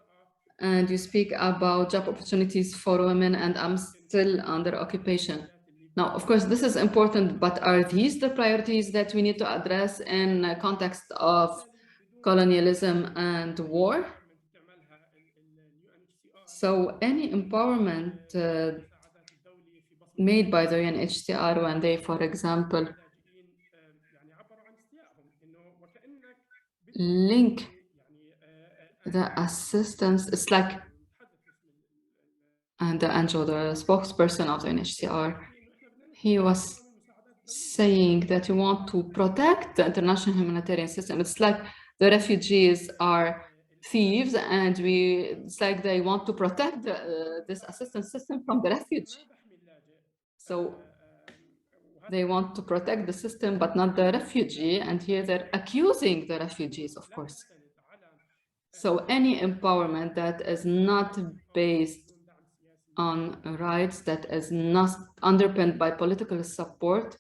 Speaker 2: and you speak about job opportunities for women and I'm still under occupation. Now, of course, this is important, but are these the priorities that we need to address in the context of colonialism and war? So any empowerment made by the UNHCR when they, for example, link the assistance, it's like, and Angelo, the spokesperson of the UNHCR, he was saying that you want to protect the international humanitarian system. It's like the refugees are thieves and it's like they want to protect this assistance system from the refugee. So they want to protect the system, but not the refugee. And here they're accusing the refugees, of course. So any empowerment that is not based on rights, that is not underpinned by political support,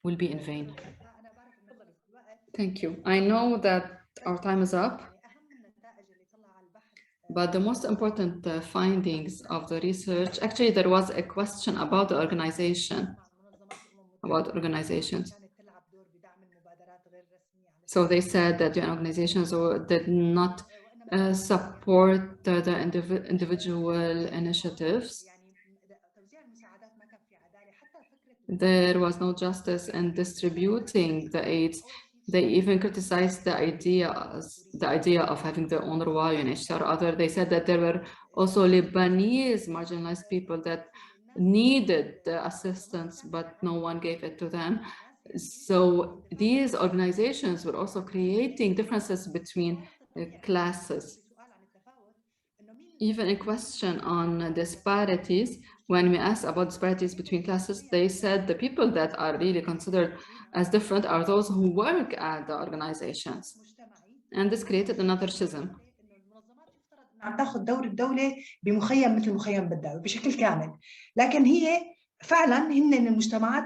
Speaker 2: will be in vain. Thank you. I know that our time is up, but the most important findings of the research, actually there was a question about the organization, about organizations. So they said that the organizations did not support the individual initiatives. There was no justice in distributing the aids. They even criticized the idea of having their own UNRWA, UNHCR, or other. They said that there were also Lebanese marginalized people that needed the assistance, but no one gave it to them. So these organizations were also creating differences between classes. Even a question on disparities, when we asked about disparities between classes, they said the people that are really considered as different are those who work at the organizations. And this created another schism.
Speaker 4: عم تاخذ دور الدولة بمخيم مثل مخيم بالدولة بشكل كامل، لكن هي فعلا هن المجتمعات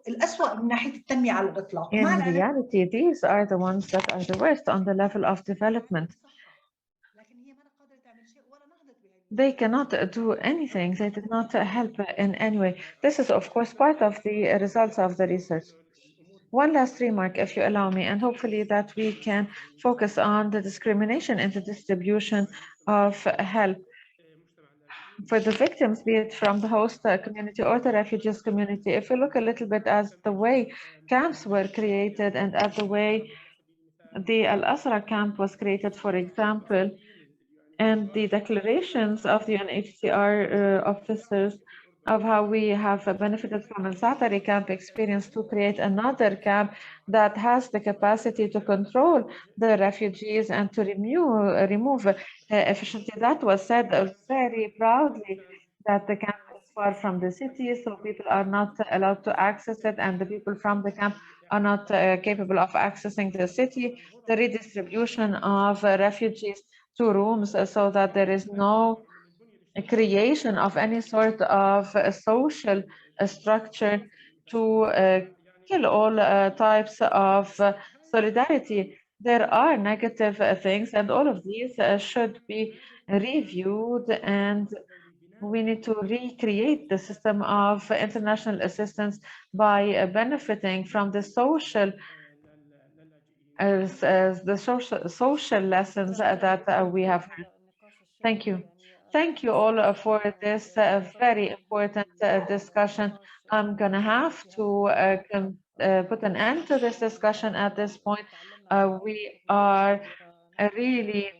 Speaker 4: الأسوأ من ناحية التنمية على الإطلاق.
Speaker 5: In reality, these are the ones that are the worst on the level of development. They cannot do anything. They did not help in any way. This is, of course, part of the results of the research. One last remark, if you allow me, and hopefully that we can focus on the discrimination in the distribution of help for the victims, be it from the host community or the refugees community. If we look a little bit at the way camps were created and at the way the Al-Asra camp was created, for example, and the declarations of the UNHCR officers of how we have benefited from Al-Zatari camp experience to create another camp that has the capacity to control the refugees and to remove efficiently. That was said very proudly, that the camp is far from the city, so people are not allowed to access it, and the people from the camp are not capable of accessing the city. The redistribution of refugees to rooms so that there is no creation of any sort of social structure to kill all types of solidarity. There are negative things, and all of these should be reviewed, and we need to recreate the system of international assistance by benefiting from the social social lessons that we have heard. Thank you. Thank you all for this very important discussion. I'm going to have to put an end to this discussion at this point. We are really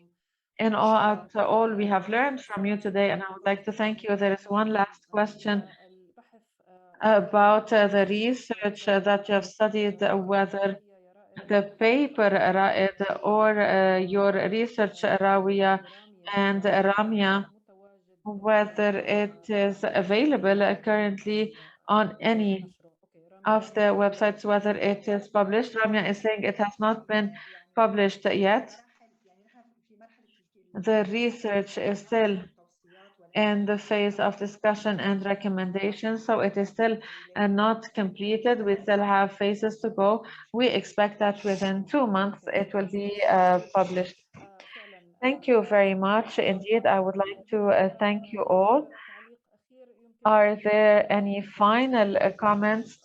Speaker 5: in awe at all we have learned from you today, and I would like to thank you. There is one last question about the research that you have studied, whether the paper or your research, Rawia and Ramia, whether it is available currently on any of the websites, whether it is published. Ramia is saying it has not been published yet. The research is still in the phase of discussion and recommendation, so it is still not completed. We still have phases to go. We expect that within 2 months it will be published. Thank you very much. Indeed, I would like to thank you all. Are there any final comments,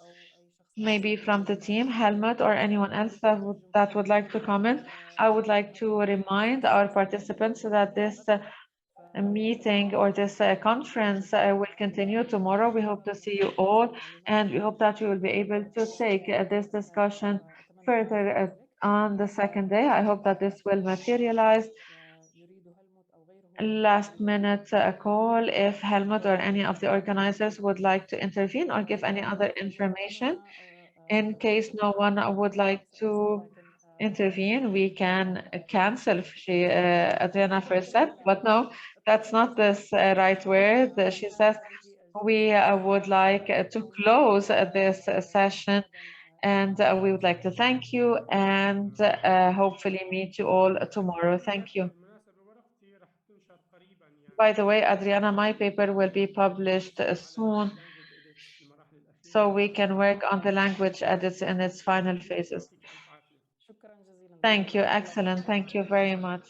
Speaker 5: maybe from the team, Helmut or anyone else that would like to comment? I would like to remind our participants that this meeting or this conference will continue tomorrow. We hope to see you all, and we hope that you will be able to take this discussion further on the second day. I hope that this will materialize. Last minute call, if Helmut or any of the organizers would like to intervene or give any other information. In case no one would like to intervene, we can cancel, Adriana first said, but no, that's not this right word. She says we would like to close this session, and we would like to thank you and hopefully meet you all tomorrow. Thank you. By the way, Adriana, my paper will be published soon, so we can work on the language edits in its final phases. Thank you. Excellent. Thank you very much.